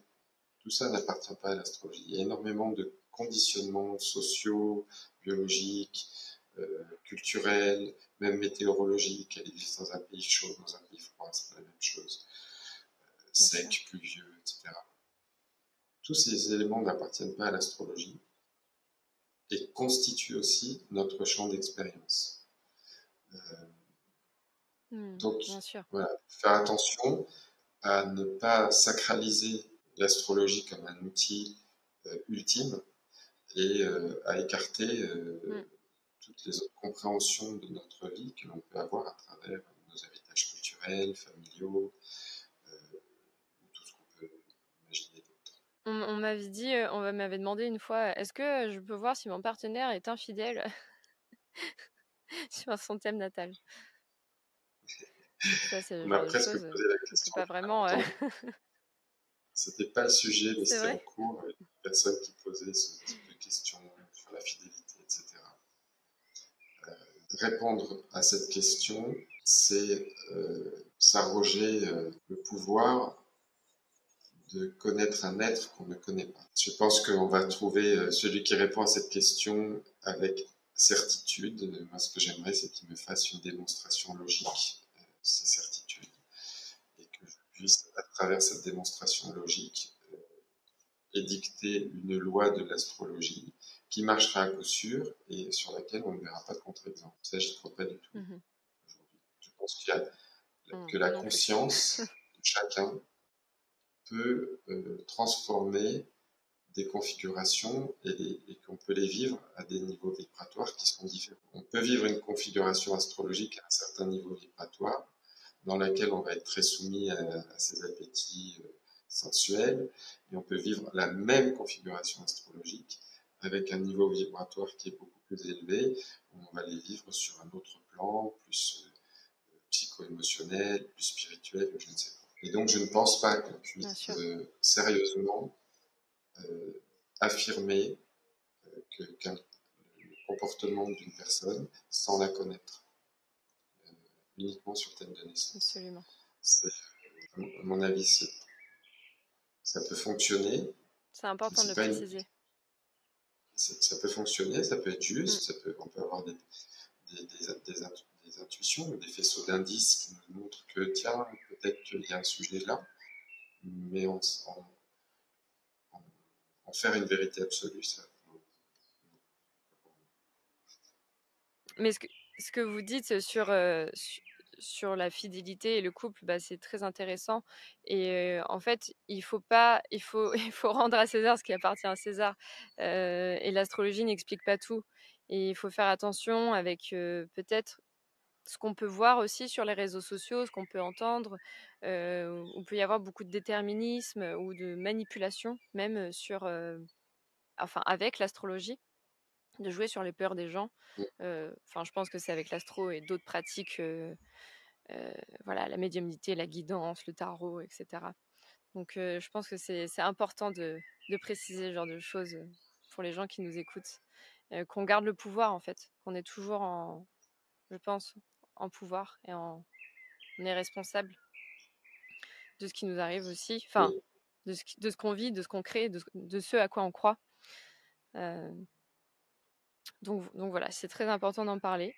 tout ça n'appartient pas à l'astrologie. Il y a énormément de conditionnements sociaux, biologiques, culturels, même météorologiques. Elle existe dans un pays chaud, dans un pays froid, c'est pas la même chose. Sec, pluvieux, etc. Tous ces éléments n'appartiennent pas à l'astrologie et constituent aussi notre champ d'expérience. Donc, voilà, faire attention à ne pas sacraliser l'astrologie comme un outil ultime et à écarter toutes les autres compréhensions de notre vie que l'on peut avoir à travers nos héritages culturels, familiaux, ou tout ce qu'on peut imaginer d'autre. On m'avait dit, on m'avait demandé une fois, est-ce que je peux voir si mon partenaire est infidèle sur son thème natal? Ça, c'est On le m'a genre de presque choses, posé la on peut question pas il y a pas vraiment. longtemps. C'était pas le sujet, mais C'est c'était en vrai? cours, avec une personne qui posait ce type de questions sur la fidélité, etc. Répondre à cette question, c'est s'arroger le pouvoir de connaître un être qu'on ne connaît pas. Je pense qu'on va trouver celui qui répond à cette question avec certitude. Moi, ce que j'aimerais, c'est qu'il me fasse une démonstration logique de ces certitudes et que je puisse, à travers cette démonstration logique, édicter une loi de l'astrologie qui qui marchera à coup sûr et sur laquelle on ne verra pas de contre-exemple. Ça, j'y crois pas du tout aujourd'hui. Je pense que la Non plus. conscience de chacun peut transformer des configurations et qu'on peut les vivre à des niveaux vibratoires qui sont différents. On peut vivre une configuration astrologique à un certain niveau vibratoire dans laquelle on va être très soumis à ses appétits sensuels, et on peut vivre la même configuration astrologique avec un niveau vibratoire qui est beaucoup plus élevé, où on va les vivre sur un autre plan, plus psycho-émotionnel, plus spirituel, je ne sais pas. Et donc je ne pense pas qu'on puisse sérieusement affirmer qu'un comportement d'une personne sans la connaître, uniquement sur thème de naissance. Absolument. À mon avis, ça peut fonctionner. C'est important de le préciser. Ça peut fonctionner, ça peut être juste, on peut avoir des intuitions, des faisceaux d'indices qui nous montrent que, tiens, peut-être qu'il y a un sujet là, mais en faire une vérité absolue, ça. Mais ce que vous dites sur la fidélité et le couple, c'est très intéressant. Et en fait, il faut rendre à César ce qui appartient à César. Et l'astrologie n'explique pas tout. Et il faut faire attention avec peut-être ce qu'on peut voir aussi sur les réseaux sociaux, ce qu'on peut entendre. On peut y avoir beaucoup de déterminisme ou de manipulation, même avec l'astrologie, de jouer sur les peurs des gens. Je pense que c'est avec l'astro et d'autres pratiques, la médiumnité, la guidance, le tarot, etc. Donc, je pense que c'est important de préciser ce genre de choses pour les gens qui nous écoutent, qu'on garde le pouvoir en fait, qu'on est toujours je pense, en pouvoir et on est responsable de ce qui nous arrive aussi, de ce qu'on vit, de ce qu'on crée, de ce à quoi on croit. Donc voilà, c'est très important d'en parler.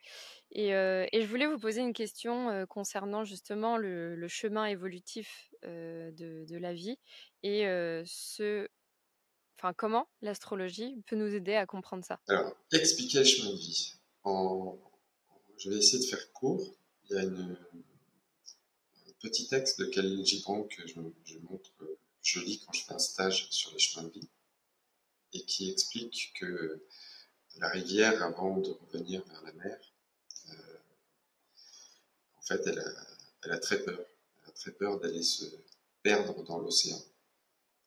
Et je voulais vous poser une question concernant justement le chemin évolutif de la vie et comment l'astrologie peut nous aider à comprendre ça. Alors, expliquer le chemin de vie. Je vais essayer de faire court. Il y a un petit texte de Khalil Gibran que je lis quand je fais un stage sur les chemins de vie et qui explique que la rivière, avant de revenir vers la mer, en fait, elle a très peur. Elle a très peur d'aller se perdre dans l'océan.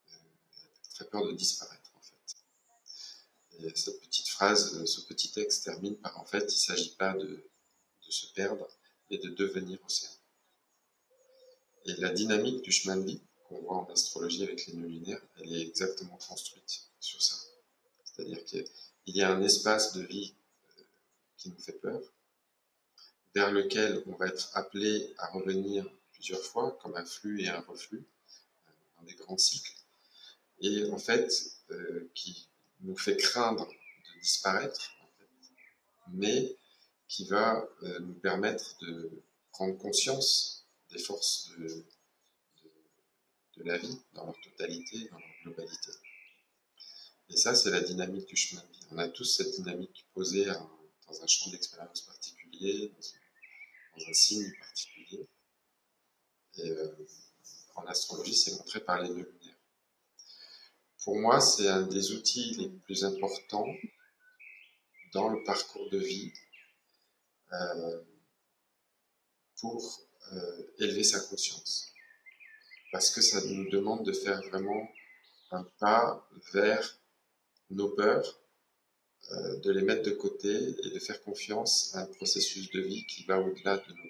Elle a très peur de disparaître, en fait. Et cette petite phrase, ce petit texte termine par, en fait, il ne s'agit pas de se perdre, mais de devenir océan. Et la dynamique du chemin de vie qu'on voit en astrologie avec les nœuds lunaires, elle est exactement construite sur ça. C'est-à-dire qu'il y a un espace de vie qui nous fait peur, vers lequel on va être appelé à revenir plusieurs fois, comme un flux et un reflux, dans des grands cycles, et en fait, qui nous fait craindre de disparaître, en fait, mais qui va nous permettre de prendre conscience des forces de la vie dans leur totalité, dans leur globalité. Et ça, c'est la dynamique du chemin de vie. On a tous cette dynamique posée dans un champ d'expérience particulier, dans un signe particulier. Et en astrologie, c'est montré par les nœuds lunaires. Pour moi, c'est un des outils les plus importants dans le parcours de vie pour élever sa conscience. Parce que ça nous demande de faire vraiment un pas vers nos peurs, de les mettre de côté et de faire confiance à un processus de vie qui va au-delà de nos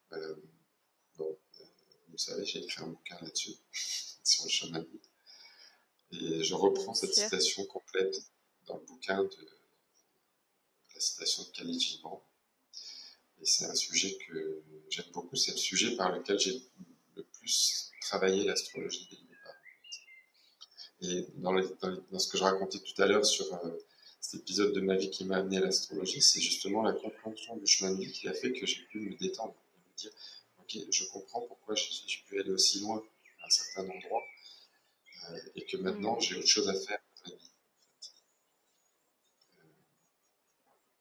peurs. Vous savez, j'ai écrit un bouquin là-dessus, sur le chemin de vie. Et je reprends cette citation complète dans le bouquin de la citation de Khalil Gibran. Et c'est un sujet que j'aime beaucoup, c'est le sujet par lequel j'ai le plus travaillé l'astrologie dès le départ. Et dans ce que je racontais tout à l'heure sur cet épisode de ma vie qui m'a amené à l'astrologie, c'est justement la compréhension du chemin de vie qui a fait que j'ai pu me détendre, me dire, ok, je comprends pourquoi j'ai pu aller aussi loin à un certain endroit, et que maintenant j'ai autre chose à faire dans la vie.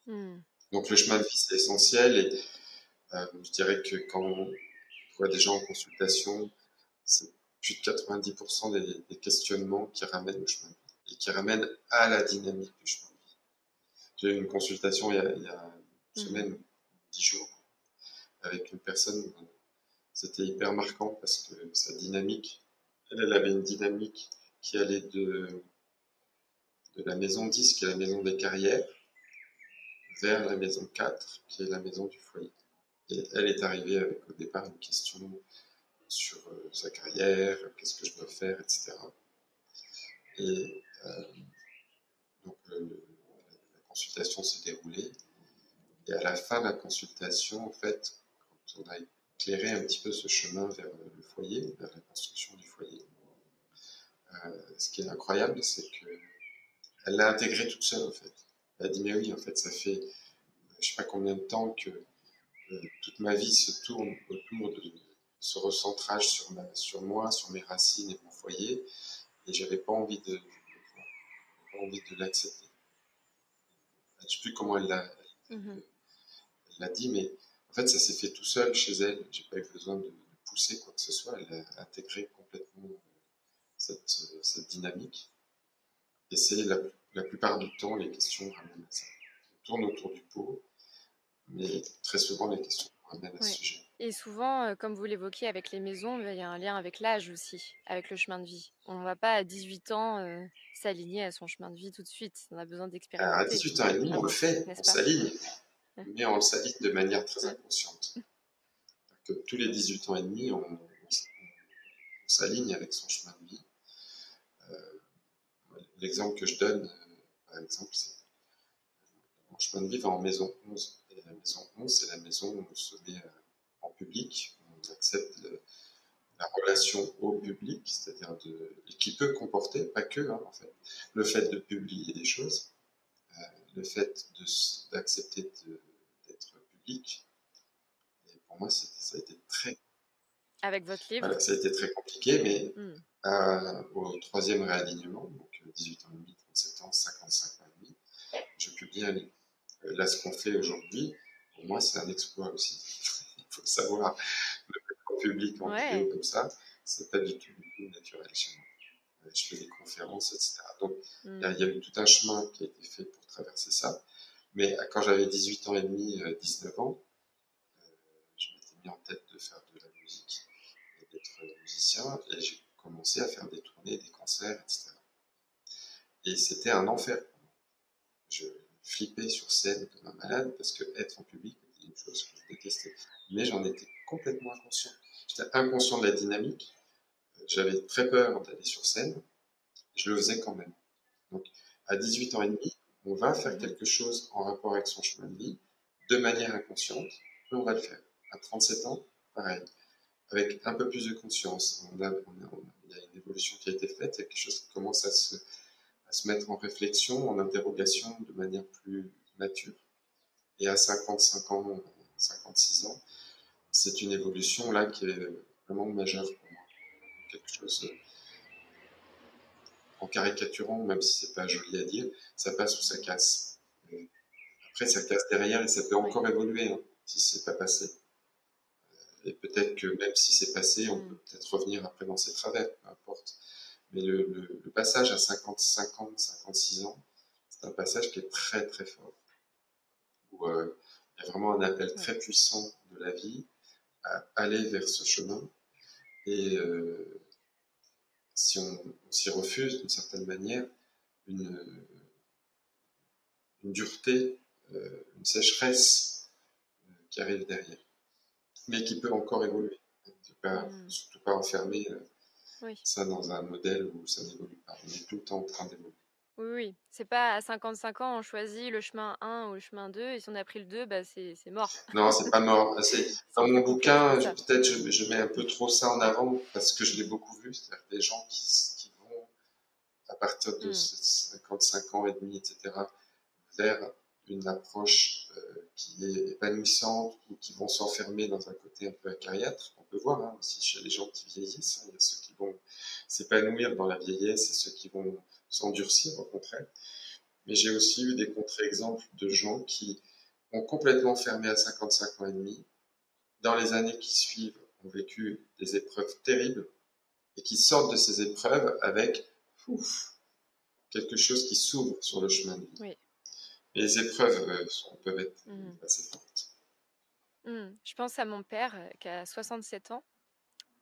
Mm. Donc le chemin de vie, c'est essentiel et je dirais que quand on voit des gens en consultation, c'est plus de 90% des questionnements qui ramènent au chemin de vie et qui ramènent à la dynamique du chemin de vie. J'ai eu une consultation il y a une semaine, 10 jours, avec une personne, c'était hyper marquant parce que sa dynamique, elle avait une dynamique qui allait de la maison 10, qui est la maison des carrières, vers la maison 4, qui est la maison du foyer. Et elle est arrivée avec au départ une question sur sa carrière, qu'est-ce que je dois faire, etc. Et donc la consultation s'est déroulée. Et à la fin de la consultation, en fait, quand on a éclairé un petit peu ce chemin vers le foyer, vers la construction du foyer, ce qui est incroyable, c'est qu'elle l'a intégré toute seule, en fait. Elle a dit, mais oui, en fait, ça fait je sais pas combien de temps que toute ma vie se tourne autour de ce recentrage sur moi, sur mes racines et mon foyer, et j'avais pas envie pas envie de l'accepter. Je sais plus comment elle l'a dit, mais en fait, ça s'est fait tout seul chez elle. J'ai pas eu besoin de pousser quoi que ce soit. Elle a intégré complètement cette dynamique. Et c'est la plupart du temps, les questions ramènent à ça. On tourne autour du pot, mais très souvent, les questions ramènent à ce Ouais. sujet. Et souvent, comme vous l'évoquiez avec les maisons, il y a un lien avec l'âge aussi, avec le chemin de vie. On ne va pas à 18 ans s'aligner à son chemin de vie tout de suite. On a besoin Alors, à d'expérimenter, 18 ans et demi, on le fait, n'est-ce on pas? s'aligne, Ouais. mais on s'aligne de manière très Ouais. inconsciente. Que tous les 18 ans et demi, on s'aligne avec son chemin de vie. L'exemple que je donne, par exemple, c'est mon chemin de vie va en maison 11. Et la maison 11, c'est la maison où on se met en public, où on accepte la relation au public, c'est-à-dire qui peut comporter, pas que, hein, en fait, le fait de publier des choses, le fait d'accepter d'être public. Et pour moi, ça a été très, Avec votre livre? voilà, ça a été très compliqué, mais Mm. au troisième réalignement, donc 18 ans et demi, 37 ans, 55 ans et demi, je publie un livre. Là, ce qu'on fait aujourd'hui, pour moi, c'est un exploit aussi. Il faut le savoir. Le mettre en public, en vidéo Ouais. comme ça, c'est pas du tout naturel chez moi. Je fais des conférences, etc. Donc, il y a eu tout un chemin qui a été fait pour traverser ça. Mais quand j'avais 18 ans et demi, 19 ans, je m'étais mis en tête de faire de la musique et d'être musicien, et j'ai commencé à faire des tournées, des concerts, etc. Et c'était un enfer. Je flippais sur scène comme un malade parce que être en public était une chose que je détestais. Mais j'en étais complètement inconscient. J'étais inconscient de la dynamique. J'avais très peur d'aller sur scène. Je le faisais quand même. Donc, à 18 ans et demi, on va faire Mhm. quelque chose en rapport avec son chemin de vie de manière inconsciente, et on va le faire. À 37 ans, pareil, avec un peu plus de conscience. Il y a une évolution qui a été faite, il y a quelque chose qui commence à se mettre en réflexion, en interrogation de manière plus mature. Et à 55 ans, 56 ans, c'est une évolution là qui est vraiment majeure pour moi. Quelque chose, en caricaturant, même si c'est pas joli à dire, ça passe ou ça casse. Après, ça casse derrière et ça peut Oui. encore évoluer hein, si c'est pas passé. Et peut-être que même si c'est passé, on peut peut-être revenir après dans ses travers, peu importe. Mais le passage à 55 ans, 56 ans, c'est un passage qui est très très fort. Où il y a vraiment un appel Ouais. très puissant de la vie à aller vers ce chemin. Et si on s'y refuse d'une certaine manière, une, une dureté, une sécheresse qui arrive derrière, mais qui peut encore évoluer. Surtout pas enfermer Oui. ça dans un modèle où ça n'évolue pas. On est tout le temps en train d'évoluer. Oui, oui. C'est pas à 55 ans, on choisit le chemin 1 ou le chemin 2, et si on a pris le 2, bah c'est mort. Non, c'est pas mort. Dans C'est mon plus complexe que bouquin, ça. peut-être je mets un peu trop ça en avant parce que je l'ai beaucoup vu, c'est-à-dire des gens qui vont à partir de Mm. 55 ans et demi, etc., vers une approche qui est épanouissante ou qui vont s'enfermer dans un côté un peu acariâtre. On peut voir hein, aussi chez les gens qui vieillissent, hein, il y a ceux qui vont s'épanouir dans la vieillesse et ceux qui vont s'endurcir au contraire. Mais j'ai aussi eu des contre-exemples de gens qui ont complètement fermé à 55 ans et demi, dans les années qui suivent, ont vécu des épreuves terribles et qui sortent de ces épreuves avec quelque chose qui s'ouvre sur le chemin de vie. Oui. Et les épreuves peuvent être assez fortes. Je pense à mon père qui a 67 ans.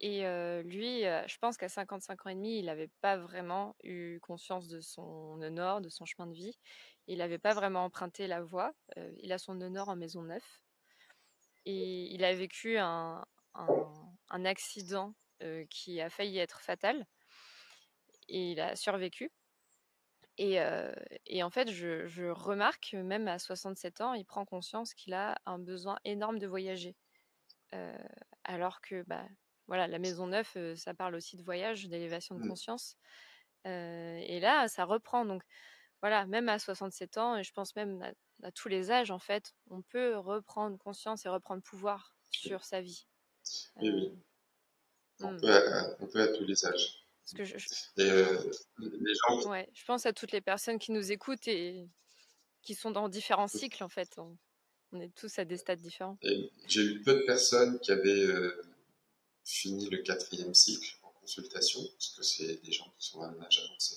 Et lui, je pense qu'à 55 ans et demi, il n'avait pas vraiment eu conscience de son nord, de son chemin de vie. Il n'avait pas vraiment emprunté la voie. Il a son nord en maison neuve. Et il a vécu un accident qui a failli être fatal. Et il a survécu. Et en fait, je remarque, même à 67 ans, il prend conscience qu'il a un besoin énorme de voyager. Alors que voilà, la maison neuve, ça parle aussi de voyage, d'élévation de conscience. Et là, ça reprend. Donc voilà, même à 67 ans, et je pense même à tous les âges, en fait, on peut reprendre conscience et reprendre pouvoir sur sa vie. Oui. On peut à tous les âges. Parce que Et les gens... ouais, je pense à toutes les personnes qui nous écoutent et qui sont dans différents cycles, en fait. On est tous à des stades différents. Et j'ai eu peu de personnes qui avaient fini le 4e cycle en consultation, parce que c'est des gens qui sont à un âge avancé,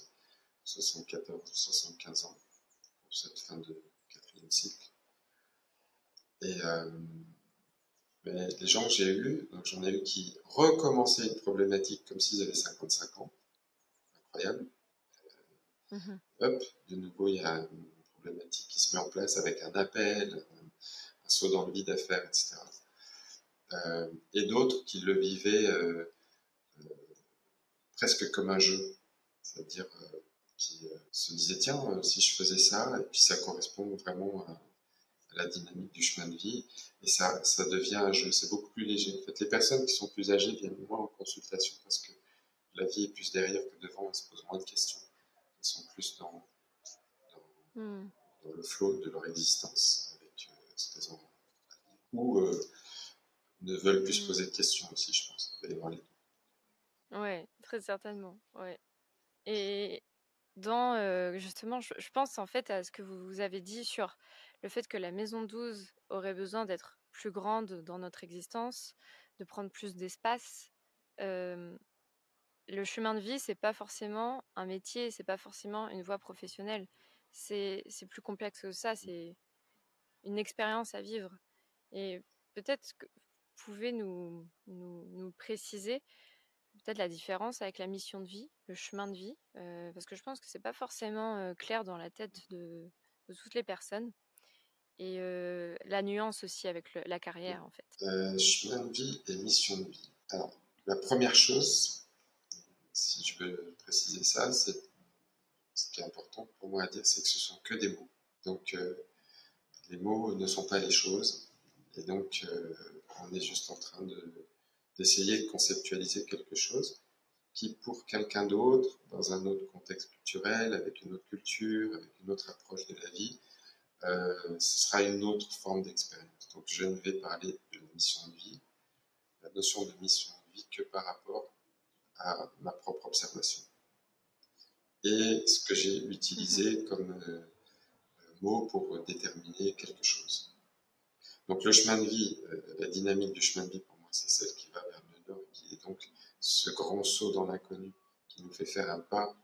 74 ou 75 ans, pour cette fin de 4e cycle. Et mais les gens que j'ai eus, donc j'en ai eu qui recommençaient une problématique comme s'ils avaient 55 ans. Incroyable. Hop, de nouveau, il y a une problématique qui se met en place avec un appel, un saut dans le vide à faire, etc. Et d'autres qui le vivaient presque comme un jeu. C'est-à-dire qui se disaient, tiens, si je faisais ça, et puis ça correspond vraiment à la dynamique du chemin de vie, et ça devient un jeu, c'est beaucoup plus léger. En fait, les personnes qui sont plus âgées viennent moins en consultation parce que la vie est plus derrière que devant, elles se posent moins de questions. Elles sont plus dans le flot de leur existence, avec ce qu'elles ont ou ne veulent plus se poser de questions aussi, je pense. Oui, très certainement. Ouais. Et dans justement, je pense en fait à ce que vous avez dit sur le fait que la maison 12 aurait besoin d'être plus grande dans notre existence, de prendre plus d'espace. Le chemin de vie, c'est pas forcément un métier, c'est pas forcément une voie professionnelle. C'est plus complexe que ça, c'est une expérience à vivre. Et peut-être que vous pouvez nous préciser peut-être la différence avec la mission de vie, le chemin de vie, parce que je pense que c'est pas forcément clair dans la tête de toutes les personnes. Et la nuance aussi avec la carrière, en fait. Chemin de vie et mission de vie. Alors, la première chose, si je peux préciser ça, c'est ce qui est important pour moi à dire, c'est que ce sont que des mots. Donc, les mots ne sont pas les choses. Et donc, on est juste en train d'essayer de conceptualiser quelque chose qui, pour quelqu'un d'autre, dans un autre contexte culturel, avec une autre culture, avec une autre approche de la vie, ce sera une autre forme d'expérience. Donc, je ne vais parler de la mission de vie, la notion de mission de vie, que par rapport à ma propre observation. Et ce que j'ai utilisé comme mot pour déterminer quelque chose. Donc le chemin de vie, la dynamique du chemin de vie pour moi, c'est celle qui va vers le nord, qui est donc ce grand saut dans l'inconnu qui nous fait faire un pas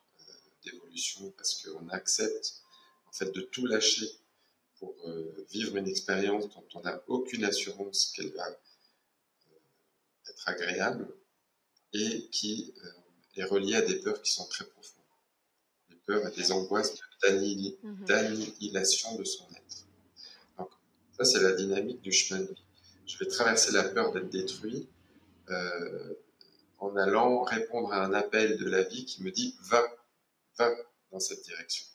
d'évolution parce qu'on accepte en fait de tout lâcher pour vivre une expérience dont on n'a aucune assurance qu'elle va être agréable et qui est reliée à des peurs qui sont très profondes. Des peurs et des angoisses d'annihilation de son être. Donc, ça, c'est la dynamique du chemin de vie. Je vais traverser la peur d'être détruit en allant répondre à un appel de la vie qui me dit va dans cette direction.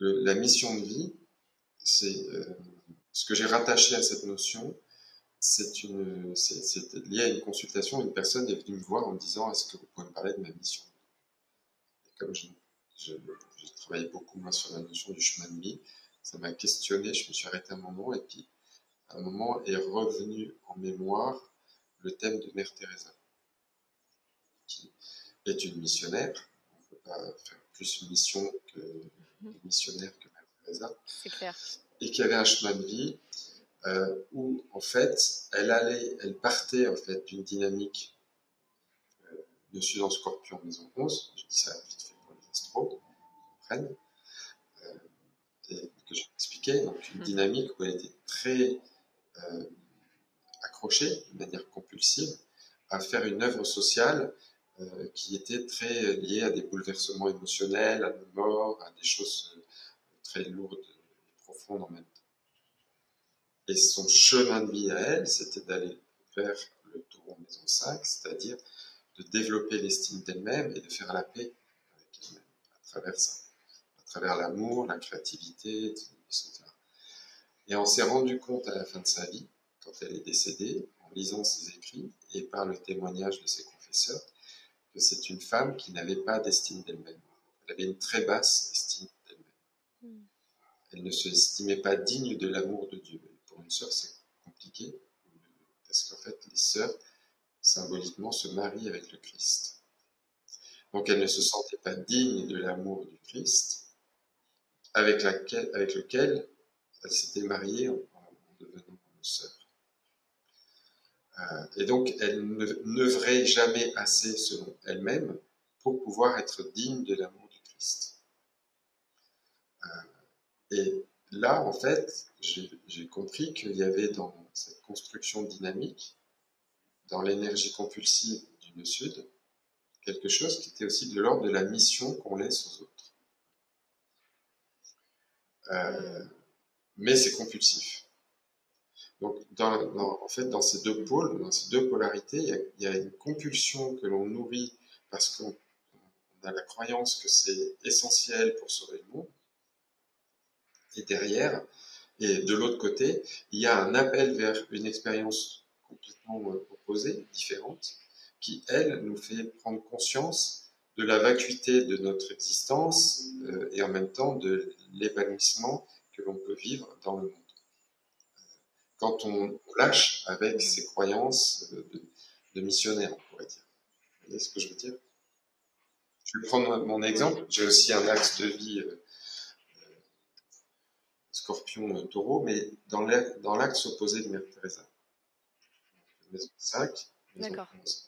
La mission de vie, c'est ce que j'ai rattaché à cette notion, c'est lié à une consultation. Une personne est venue me voir en me disant est-ce que vous pouvez me parler de ma mission? Et comme je travaillais beaucoup moins sur la notion du chemin de vie, ça m'a questionné, je me suis arrêté un moment et puis à un moment est revenu en mémoire le thème de Mère Teresa, qui est une missionnaire. On ne peut pas faire plus mission que missionnaire que Mère Teresa, C'est clair. et qui avait un chemin de vie où, en fait, elle partait en fait d'une dynamique de Sud en Scorpion, maison 11, je dis ça vite fait pour les astros, comprennent, et que je vais expliquer, donc une dynamique où elle était très euh, accrochée, de manière compulsive, à faire une œuvre sociale qui était très liée à des bouleversements émotionnels, à la mort, à des choses très lourdes et profondes en même temps. Et son chemin de vie à elle, c'était d'aller vers le taureau maison 5, c'est-à-dire de développer l'estime d'elle-même et de faire la paix avec elle-même à travers ça, à travers l'amour, la créativité, etc. Et on s'est rendu compte à la fin de sa vie, quand elle est décédée, en lisant ses écrits et par le témoignage de ses confesseurs, que c'est une femme qui n'avait pas d'estime d'elle-même. Elle avait une très basse estime d'elle-même. Elle ne se estimait pas digne de l'amour de Dieu. Et pour une sœur, c'est compliqué, parce qu'en fait, les sœurs, symboliquement, se marient avec le Christ. Donc elle ne se sentait pas digne de l'amour du Christ, avec lequel elle s'était mariée en devenant une sœur. Et donc elle n'œuvrait jamais assez, selon elle-même, pour pouvoir être digne de l'amour du Christ. Et là, en fait, j'ai compris qu'il y avait dans cette construction dynamique, dans l'énergie compulsive du nœud sud, quelque chose qui était aussi de l'ordre de la mission qu'on laisse aux autres. Mais c'est compulsif. Donc, en fait, dans ces deux pôles, dans ces deux polarités, il y a une compulsion que l'on nourrit parce qu'on a la croyance que c'est essentiel pour sauver le monde. Et derrière, et de l'autre côté, il y a un appel vers une expérience complètement opposée, différente, qui, elle, nous fait prendre conscience de la vacuité de notre existence et en même temps de l'épanouissement que l'on peut vivre dans le monde. Quand on lâche avec ses croyances de missionnaire, on pourrait dire. Vous voyez ce que je veux dire? Je vais prendre mon exemple. J'ai aussi un axe de vie Scorpion-Taureau, mais dans l'axe opposé de Mère Teresa. Maison 5, maison 11.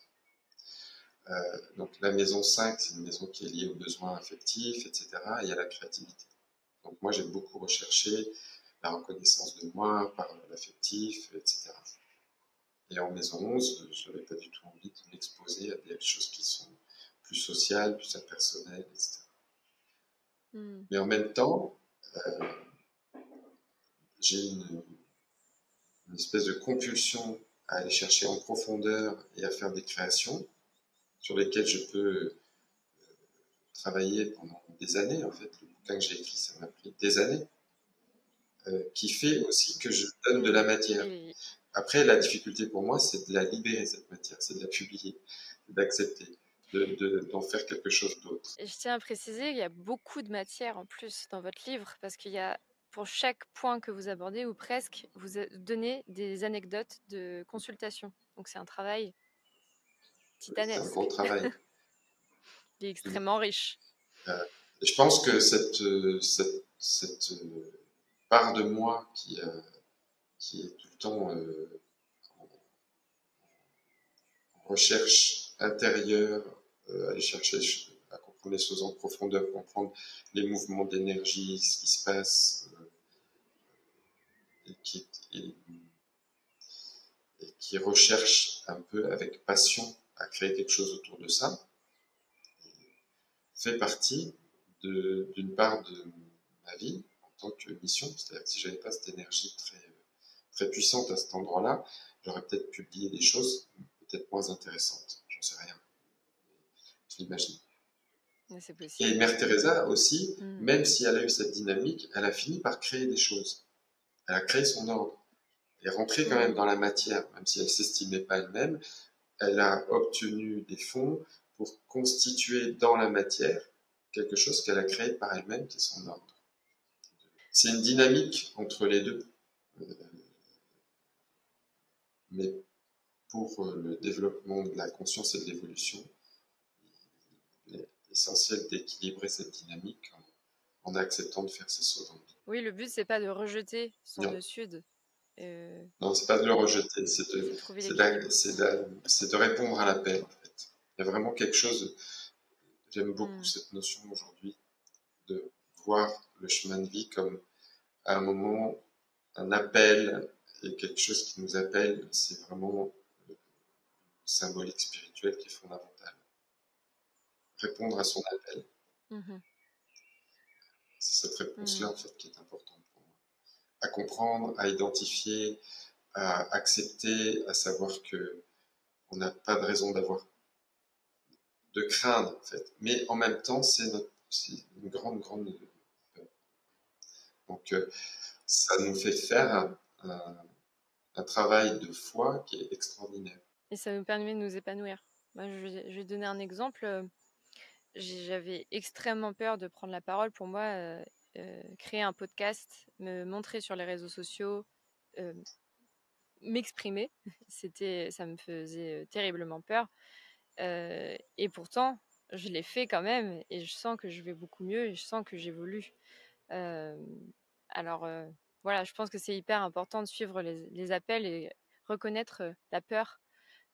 Donc la maison 5, c'est une maison qui est liée aux besoins affectifs, etc. et à la créativité. Donc moi, j'ai beaucoup recherché la reconnaissance de moi par l'affectif, etc. Et en maison 11, je n'avais pas du tout envie de m'exposer à des choses qui sont plus sociales, plus impersonnelles, etc. Mais en même temps, j'ai une espèce de compulsion à aller chercher en profondeur et à faire des créations sur lesquelles je peux travailler pendant des années. En fait, le bouquin que j'ai écrit, ça m'a pris des années, qui fait aussi que je donne de la matière. Après, la difficulté pour moi, c'est de la libérer, cette matière, c'est de la publier, d'accepter, d'en faire quelque chose d'autre. Et je tiens à préciser qu'il y a beaucoup de matière en plus dans votre livre, parce qu'il y a, pour chaque point que vous abordez, ou presque, vous donnez des anecdotes de consultation. Donc c'est un travail titanesque. C'est un gros travail. Il est extrêmement riche. Je pense que cette part de moi qui est tout le temps en recherche intérieure, aller chercher à comprendre les choses en profondeur, comprendre les mouvements d'énergie, ce qui se passe, et qui recherche un peu avec passion à créer quelque chose autour de ça, fait partie d'une part de ma vie en tant que mission. C'est-à-dire que si j'avais pas cette énergie très puissante à cet endroit-là, j'aurais peut-être publié des choses peut-être moins intéressantes. J'en sais rien. Je l'imagine. C'est possible. Et Mère Teresa aussi, même si elle a eu cette dynamique, elle a fini par créer des choses. Elle a créé son ordre. Elle est rentrée quand même dans la matière, même si elle ne s'estimait pas elle-même. Elle a obtenu des fonds pour constituer dans la matière quelque chose qu'elle a créé par elle-même, qui est son ordre. C'est une dynamique entre les deux. Mais pour le développement de la conscience et de l'évolution, il est essentiel d'équilibrer cette dynamique en acceptant de faire ces sauts dans le vide. Oui, le but, c'est pas de rejeter son Non, nœud sud. non, c'est pas de le rejeter, C'est de trouver l'équilibre. c'est de répondre à l'appel, en fait. Il y a vraiment quelque chose, j'aime beaucoup Mm. cette notion aujourd'hui, de voir le chemin de vie comme à un moment un appel et quelque chose qui nous appelle, c'est vraiment le symbolique spirituel qui est fondamental. Répondre à son appel. Mhm. C'est cette réponse-là, Mm. en fait, qui est importante pour moi. À comprendre, à identifier, à accepter, à savoir que on n'a pas de raison de craindre, en fait. Mais en même temps, c'est une grande, grande peur. Donc, ça nous fait faire un travail de foi qui est extraordinaire. Et ça nous permet de nous épanouir. Moi, je vais donner un exemple. J'avais extrêmement peur de prendre la parole. Pour moi, créer un podcast, me montrer sur les réseaux sociaux, euh, m'exprimer, ça me faisait terriblement peur. Et pourtant, je l'ai fait quand même et je sens que je vais beaucoup mieux et je sens que j'évolue. Euh, alors, voilà, je pense que c'est hyper important de suivre les appels et reconnaître la peur.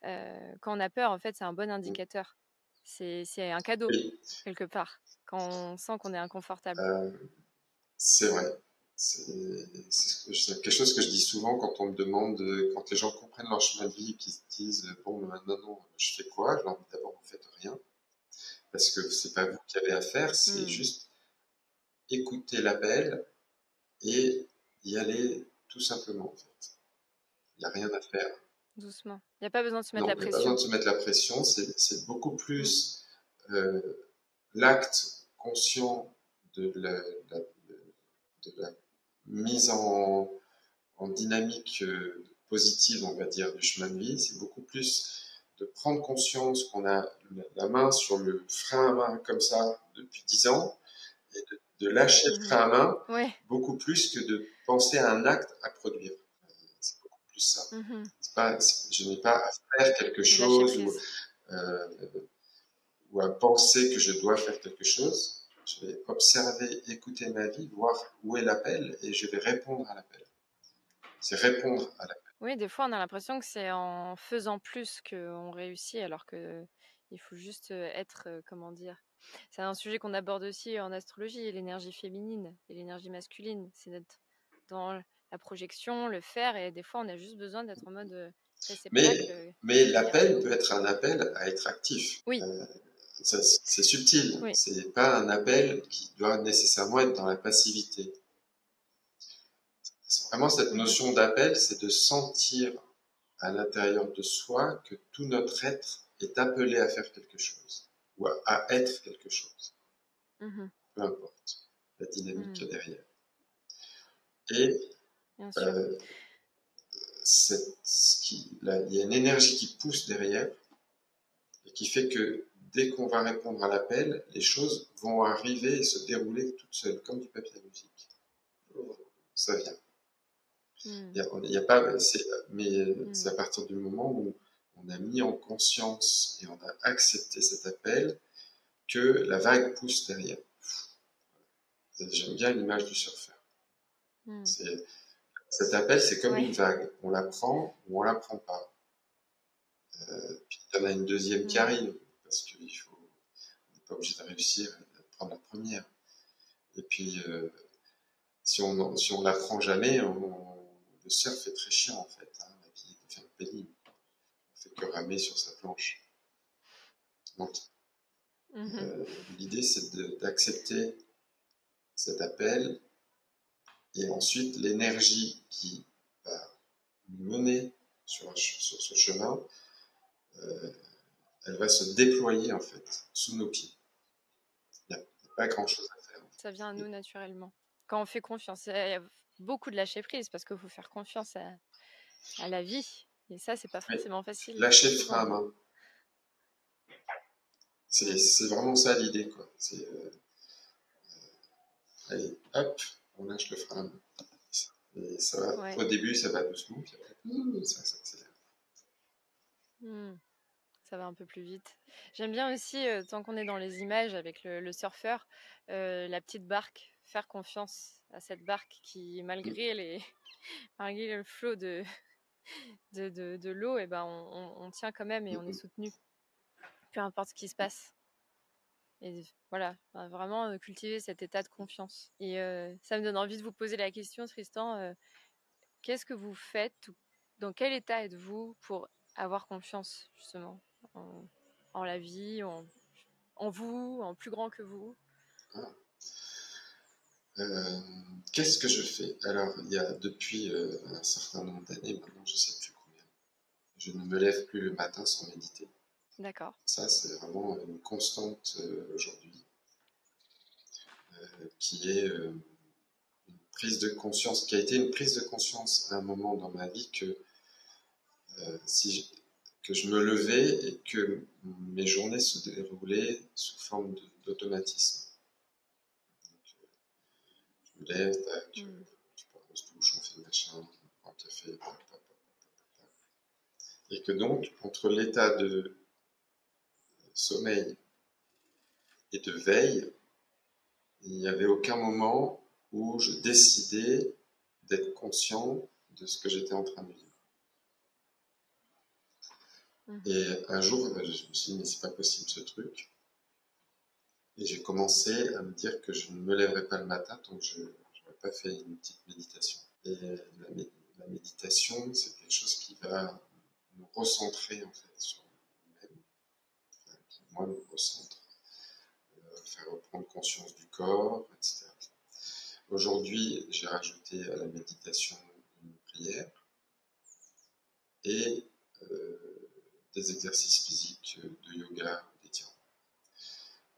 Quand on a peur, en fait, c'est un bon indicateur. C'est un cadeau, Oui, quelque part, quand on sent qu'on est inconfortable. euh, c'est vrai. C'est quelque chose que je dis souvent quand on me demande, quand les gens comprennent leur chemin de vie et qu'ils se disent, bon, mais maintenant, non, je fais quoi? Je leur dis d'abord, vous faites rien. Parce que c'est pas vous qui avez à faire, c'est Hmm, juste écouter l'appel et y aller tout simplement, en fait. Il n'y a rien à faire. doucement. Il n'y a pas besoin de se mettre Non, la il n'y a pas besoin pression. de se mettre la pression, c'est beaucoup Hmm, plus euh, l'acte conscient de la mise en dynamique positive, on va dire, du chemin de vie. C'est beaucoup plus de prendre conscience qu'on a la main sur le frein à main comme ça depuis 10 ans et de lâcher le mhm. frein à main Ouais. beaucoup plus que de penser à un acte à produire. C'est beaucoup plus ça. Mhm. Je n'ai pas à faire quelque De lâcher chose prise. euh, ou à penser que je dois faire quelque chose. Je vais observer, écouter ma vie, voir où est l'appel et je vais répondre à l'appel. C'est répondre à l'appel. Oui, des fois, on a l'impression que c'est en faisant plus qu'on réussit, alors que il faut juste être, comment dire. C'est un sujet qu'on aborde aussi en astrologie, l'énergie féminine et l'énergie masculine. C'est d'être dans la projection, le faire, et des fois, on a juste besoin d'être en mode Mais, réceptacle mais qui ira. l'appel peut être un appel à être actif. Oui, C'est subtil. oui. C'est pas un appel qui doit nécessairement être dans la passivité. C'est vraiment cette Mhm, notion d'appel, c'est de sentir à l'intérieur de soi que tout notre être est appelé à faire quelque chose ou à être quelque chose, mhm, peu importe la dynamique qu'il mhm. y a derrière. Et Bien sûr. euh, il y a une énergie qui pousse derrière et qui fait que dès qu'on va répondre à l'appel, les choses vont arriver et se dérouler toutes seules, comme du papier à musique. Ça vient. Mhm, Il y a pas, mais c'est mhm, à partir du moment où on a mis en conscience et on a accepté cet appel que la vague pousse derrière. J'aime bien l'image du surfeur. mhm. C'est, cet appel, c'est comme Ouais. une vague. On la prend ou on la prend pas. Puis il y en a une deuxième qui Mhm, arrive parce qu'on n'est pas obligé de réussir à prendre la première. Et puis, si on la prend jamais, le surf est très chiant en fait. Hein. La vie devient pénible. On fait que ramer sur sa planche. Donc, mhm. l'idée, c'est d'accepter cet appel et ensuite l'énergie qui va nous mener sur ce chemin, euh, elle va se déployer en fait sous nos pieds. Il n'y a pas grand-chose à faire. En Ça vient à fait. nous naturellement. Quand on fait confiance, il y a beaucoup de lâcher prise parce qu'il faut faire confiance à la vie. Et ça, c'est pas Mais forcément facile, lâcher le frein souvent. à main, Mm. c'est vraiment ça l'idée. Quoi. C'est, allez, hop, on lâche le frein à main. Et ça va, Ouais. au début, ça va doucement, puis après, ça s'accélère. Mm. ça va un peu plus vite. J'aime bien aussi, tant qu'on est dans les images avec le surfeur, la petite barque, faire confiance à cette barque qui, malgré malgré le flot de l'eau, et ben on tient quand même et on est soutenu, peu importe ce qui se passe. Et voilà, vraiment cultiver cet état de confiance. Et ça me donne envie de vous poser la question, Tristan, qu'est-ce que vous faites, dans quel état êtes-vous pour avoir confiance justement en la vie, en vous, en plus grand que vous? Ah. Qu'est-ce que je fais? Alors, il y a depuis un certain nombre d'années, maintenant je ne sais plus combien, je ne me lève plus le matin sans méditer. D'accord. Ça, c'est vraiment une constante aujourd'hui, qui est une prise de conscience, qui a été une prise de conscience à un moment dans ma vie que, que je me levais et que mes journées se déroulaient sous forme d'automatisme. Je me lève, tac, je prends une douche, on fait machin, on prend un café, tac, tac, tac, tac. Et que donc, entre l'état de sommeil et de veille, il n'y avait aucun moment où je décidais d'être conscient de ce que j'étais en train de vivre. Et un jour, je me suis dit, mais c'est pas possible ce truc. Et j'ai commencé à me dire que je ne me lèverais pas le matin tant que je n'aurais pas fait une petite méditation. Et la méditation, c'est quelque chose qui va nous recentrer en fait sur nous-mêmes, enfin, qui moi nous recentre, faire reprendre conscience du corps, etc. Aujourd'hui, j'ai rajouté à la méditation une prière et des exercices physiques de yoga, d'étirement.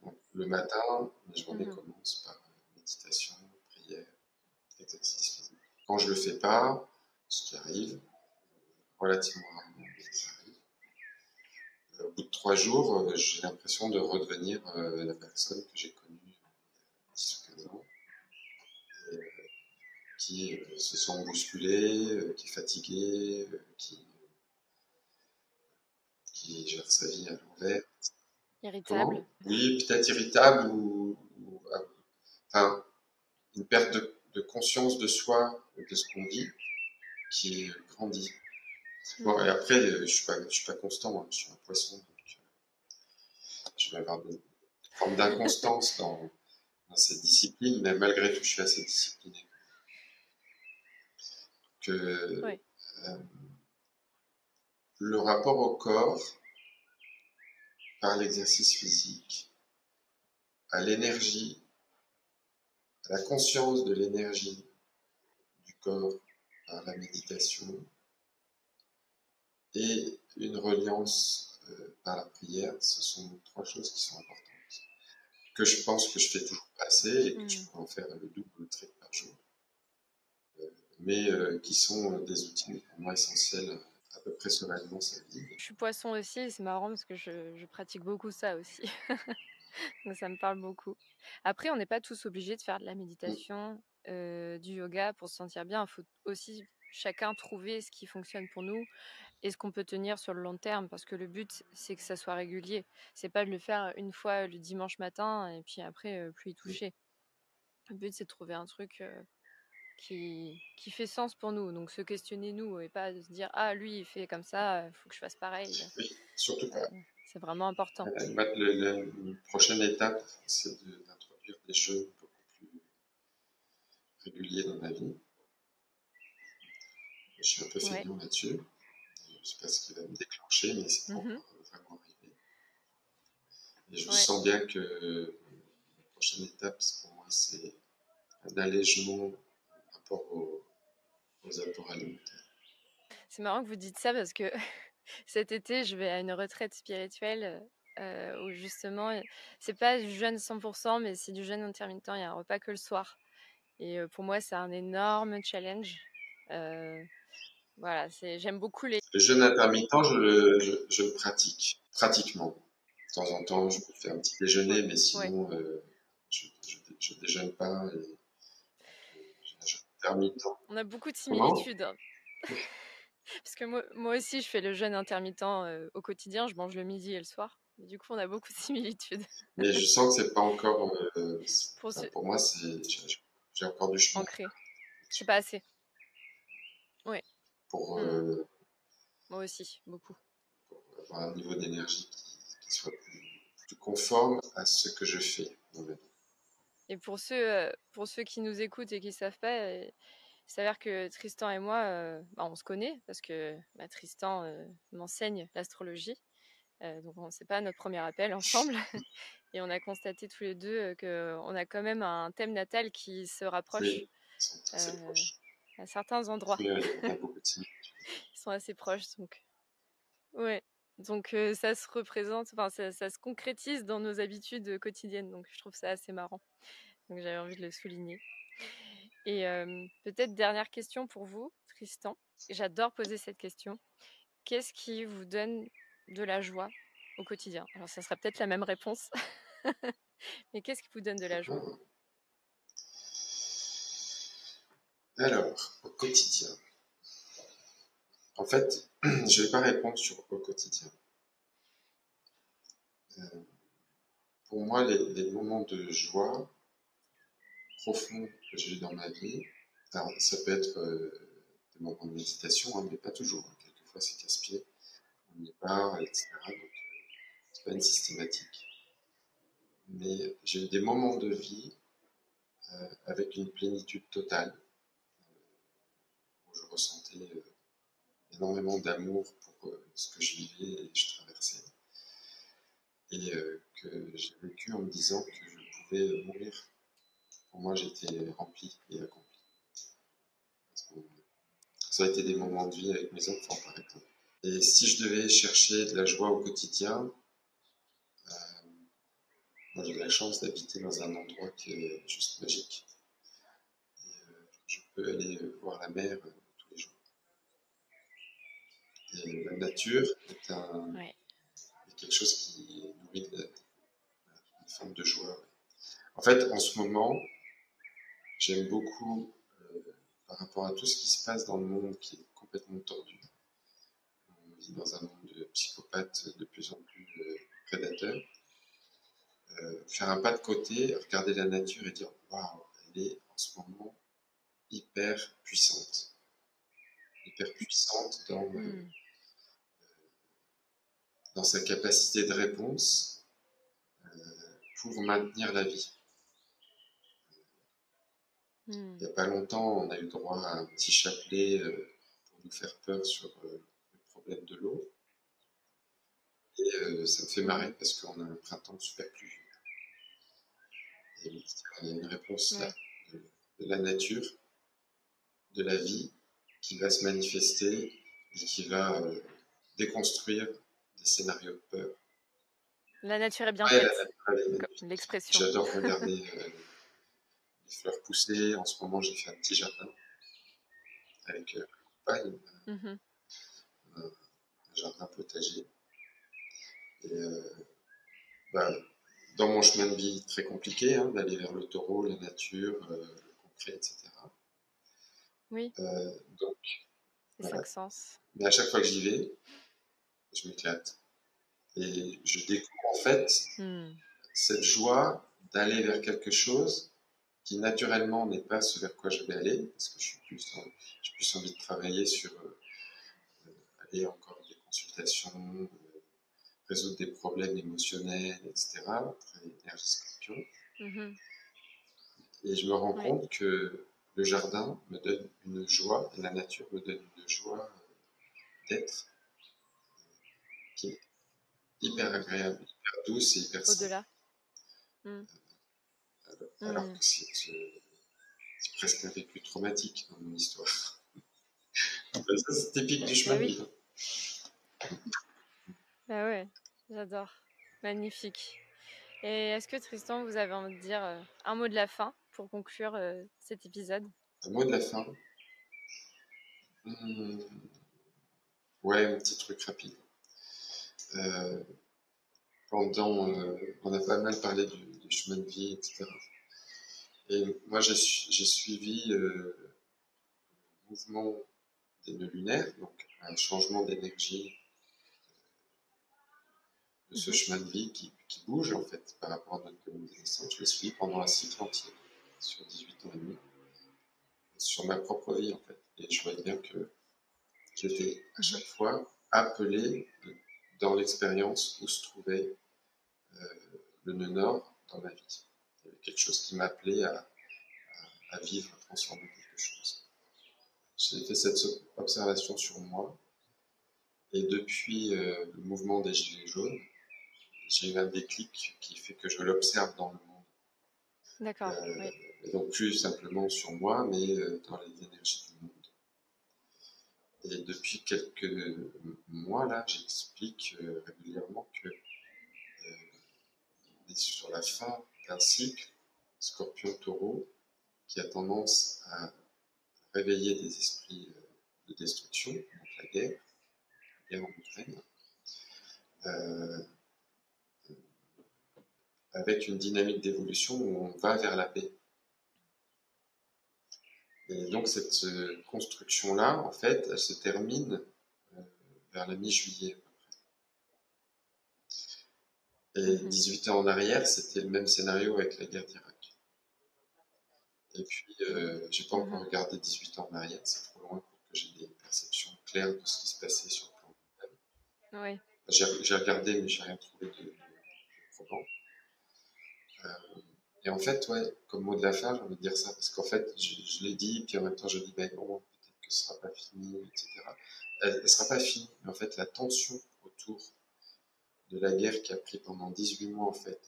Donc, le matin, mes journées commencent par méditation, prière, exercice physique. Quand je ne le fais pas, ce qui arrive relativement rarement, mais ça arrive, au bout de 3 jours, j'ai l'impression de redevenir la personne que j'ai connue il y a 10 ou 15 ans, et, qui se sent bousculée, qui est fatiguée, qui gère sa vie à l'envers. Irritable. Comment? Oui, peut-être irritable ou enfin, une perte de conscience de soi, de ce qu'on vit, qui grandit. Bon, et après, je suis pas constant, hein, je suis un poisson, donc je vais avoir des formes d'inconstance dans cette discipline, mais malgré tout, je suis assez discipliné. Que le rapport au corps, par l'exercice physique, à l'énergie, à la conscience de l'énergie du corps par la méditation, et une reliance par la prière, ce sont 3 choses qui sont importantes. Que je pense que je fais toujours pas assez et que je pourrais en faire le double ou le triple par jour. Mais qui sont des outils pour moi essentiels à peu près sereinement sa vie. Je suis poisson aussi, et c'est marrant parce que je pratique beaucoup ça aussi. Donc ça me parle beaucoup. Après, on n'est pas tous obligés de faire de la méditation, du yoga pour se sentir bien. Il faut aussi chacun trouver ce qui fonctionne pour nous et ce qu'on peut tenir sur le long terme, parce que le but, c'est que ça soit régulier. C'est pas de le faire une fois le dimanche matin et puis après plus y toucher. Le but, c'est de trouver un truc qui fait sens pour nous. Donc se questionner nous et pas de se dire ah lui il fait comme ça, il faut que je fasse pareil. Oui, surtout pas. C'est vraiment important. La prochaine étape, c'est d'introduire des jeux beaucoup plus réguliers dans ma vie. Je suis un peu feignant là-dessus. Je ne sais pas ce qui va me déclencher, mais c'est pas encore vraiment arrivé. Et je sens bien que la prochaine étape, pour moi, c'est un allègement par rapport aux apports alimentaires. C'est marrant que vous dites ça parce que cet été, je vais à une retraite spirituelle où justement, c'est pas du jeûne 100%, mais c'est du jeûne intermittent. Il y a un repas que le soir. Et pour moi, c'est un énorme challenge. Voilà, j'aime beaucoup les... Le jeûne intermittent, je le pratique, pratiquement. De temps en temps, je fais un petit déjeuner, mais sinon, je déjeune pas. Et je jeûne intermittent. On a beaucoup de Comment? similitudes. Parce que moi aussi, je fais le jeûne intermittent au quotidien, je mange le midi et le soir. Et du coup, on a beaucoup de similitudes. Mais je sens que c'est pas encore. Pour Enfin, ce pour moi, j'ai encore du chemin ancré. C'est pas assez. Oui. pour, Hmm. Moi aussi, beaucoup. pour avoir un niveau d'énergie qui soit plus conforme à ce que je fais dans ma vie. Et pour ceux qui nous écoutent et qui ne savent pas, il s'avère que Tristan et moi, on se connaît parce que Tristan m'enseigne l'astrologie. Donc, c'est pas notre premier appel ensemble. Et on a constaté tous les deux qu'on a quand même un thème natal qui se rapproche Oui, ils sont assez proches. à certains endroits. Oui, on a beaucoup de similitudes. Ils sont assez proches. Donc, ouais. Donc, ça se représente, enfin, ça se concrétise dans nos habitudes quotidiennes. Donc, je trouve ça assez marrant. Donc, j'avais envie de le souligner. Et peut-être dernière question pour vous, Tristan. J'adore poser cette question. Qu'est-ce qui vous donne de la joie au quotidien? Alors, ça sera peut-être la même réponse, mais qu'est-ce qui vous donne de la joie? Alors, au quotidien. En fait, je ne vais pas répondre sur au quotidien. Pour moi, les moments de joie profonds que j'ai eu dans ma vie, alors ça peut être des moments de méditation, hein, mais pas toujours. Hein. Quelquefois, c'est casse-pied, on y part, etc. Donc, c'est pas une systématique. Mais j'ai eu des moments de vie avec une plénitude totale, où je ressentais énormément d'amour pour ce que je vivais et que je traversais. Et que j'ai vécu en me disant que je pouvais mourir. Pour moi, j'étais rempli et accompli. Ça a été des moments de vie avec mes enfants, par exemple. Et si je devais chercher de la joie au quotidien, moi j'ai la chance d'habiter dans un endroit qui est juste magique. Je peux aller voir la mer tous les jours. Et la nature Ouais. est quelque chose qui nourrit une forme de joie. En fait, en ce moment, j'aime beaucoup, par rapport à tout ce qui se passe dans le monde qui est complètement tordu. On vit dans un monde de psychopathes de plus en plus prédateurs. Faire un pas de côté, regarder la nature et dire waouh, elle est en ce moment hyper puissante. Hyper puissante dans sa capacité de réponse pour maintenir la vie. Il n'y a pas longtemps, on a eu droit à un petit chapelet pour nous faire peur sur le problème de l'eau. Et ça me fait marrer parce qu'on a un printemps super pluvieux. Et on a une réponse là, de la nature, de la vie, qui va se manifester et qui va déconstruire des scénarios de peur. La nature est bien Ouais, faite, la nature est comme magnifique. l'expression. J'adore regarder les fleurs pousser. En ce moment, j'ai fait un petit jardin avec ma compagne, un jardin potager. Et bah, dans mon chemin de vie très compliqué, hein, d'aller vers le taureau, la nature, le concret, etc. Oui, Donc, les voilà. 5 sens. Mais à chaque fois que j'y vais, je m'éclate. Et je découvre en fait cette joie d'aller vers quelque chose qui naturellement n'est pas ce vers quoi je vais aller, parce que j'ai plus envie de travailler sur aller encore des consultations, résoudre des problèmes émotionnels, etc. Très énergie scorpion. Et je me rends compte que le jardin me donne une joie, et la nature me donne une joie d'être qui est hyper agréable, hyper douce et hyper simple. Au-delà. Alors que c'est presque un vécu traumatique dans mon histoire. Ça, c'est typique du chemin de vie. Ah ouais, j'adore. Magnifique. Et est-ce que Tristan, vous avez envie de dire un mot de la fin pour conclure cet épisode? Un mot de la fin. Ouais, un petit truc rapide. On a pas mal parlé du chemin de vie, etc. Et moi, j'ai suivi le mouvement des nœuds lunaires, donc un changement d'énergie de ce chemin de vie qui bouge en fait par rapport à notre commune de naissance. Je l'ai suivi pendant un cycle entier, sur 18 ans et demi, sur ma propre vie en fait. Et je voyais bien que j'étais à chaque fois appelé dans l'expérience où se trouvait le nœud nord dans ma vie. Il y avait quelque chose qui m'appelait à vivre, à transformer quelque chose. J'ai fait cette observation sur moi, et depuis le mouvement des Gilets jaunes, j'ai eu un déclic qui fait que je l'observe dans le monde. D'accord, oui. Et donc plus simplement sur moi, mais dans les énergies du monde. Et depuis quelques mois, là, j'explique régulièrement que on est sur la fin d'un cycle Scorpion-Taureau qui a tendance à réveiller des esprits de destruction, donc la guerre en Ukraine, avec une dynamique d'évolution où on va vers la paix. Et donc cette construction-là, en fait, elle se termine vers la mi-juillet à peu près. Et 18 ans en arrière, c'était le même scénario avec la guerre d'Irak. Et puis, j'ai pas encore regardé 18 ans en arrière, c'est trop loin pour que j'ai des perceptions claires de ce qui se passait sur le plan mondial. Oui. J'ai regardé, mais j'ai rien trouvé de probant. Et en fait, ouais, comme mot de la fin, j'ai envie de dire ça, parce qu'en fait, je l'ai dit, puis en même temps, je dis, ben bon, peut-être que ce sera pas fini, etc. Elle sera pas finie, mais en fait, la tension autour de la guerre qui a pris pendant 18 mois, en fait,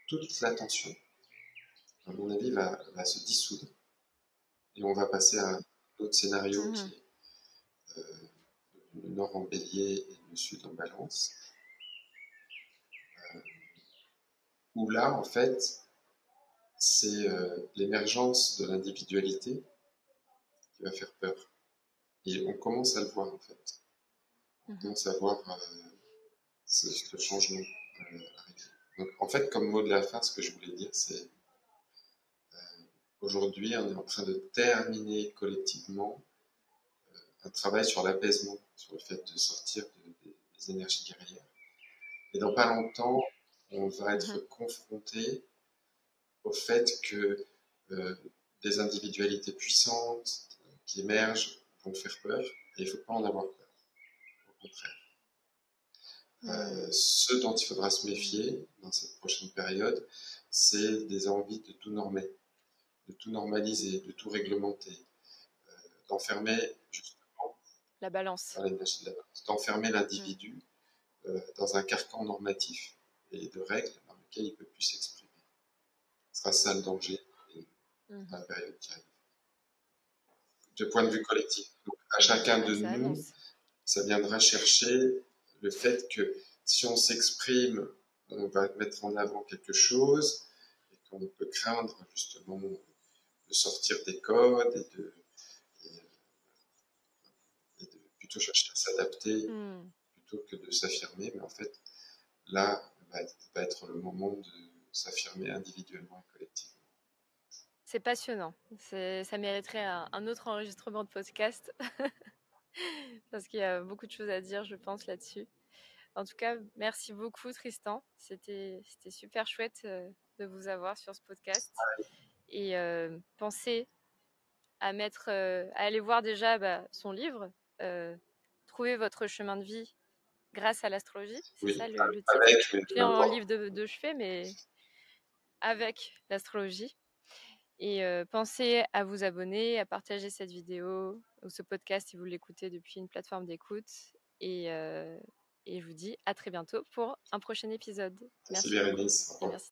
toute la tension, à mon avis, va se dissoudre. Et on va passer à un autre scénario qui est le nord en bélier et le sud en balance. Où là, en fait, c'est l'émergence de l'individualité qui va faire peur. Et on commence à le voir, en fait. On commence à voir ce changement arriver. Donc, en fait, comme mot de la fin, ce que je voulais dire, c'est aujourd'hui, on est en train de terminer collectivement un travail sur l'apaisement, sur le fait de sortir des énergies guerrières. Et dans pas longtemps, on va être confronté au fait que des individualités puissantes qui émergent vont faire peur, et il ne faut pas en avoir peur, au contraire. Ce dont il faudra se méfier dans cette prochaine période, c'est des envies de tout normer, de tout normaliser, de tout réglementer, d'enfermer justement la balance, dans l'énergie de la balance, d'enfermer l'individu dans un carcan normatif et de règles dans lesquelles il ne peut plus s'exprimer. Ce sera ça le danger dans la période qui arrive. De point de vue collectif. Donc, à chacun de nous, ça viendra chercher le fait que si on s'exprime, on va mettre en avant quelque chose et qu'on peut craindre justement de sortir des codes et de plutôt chercher à s'adapter plutôt que de s'affirmer. Mais en fait, là va être le moment de s'affirmer individuellement et collectivement. C'est passionnant. Ça mériterait un autre enregistrement de podcast parce qu'il y a beaucoup de choses à dire, je pense, là-dessus. En tout cas, merci beaucoup, Tristan. C'était super chouette de vous avoir sur ce podcast. Et pensez à aller voir déjà son livre, Trouver votre chemin de vie grâce à l'astrologie. C'est ça le titre. Je l'ai en livre de chevet, mais avec l'astrologie. Et pensez à vous abonner, à partager cette vidéo ou ce podcast si vous l'écoutez depuis une plateforme d'écoute. Et je vous dis à très bientôt pour un prochain épisode. Merci Bérénice. Et merci.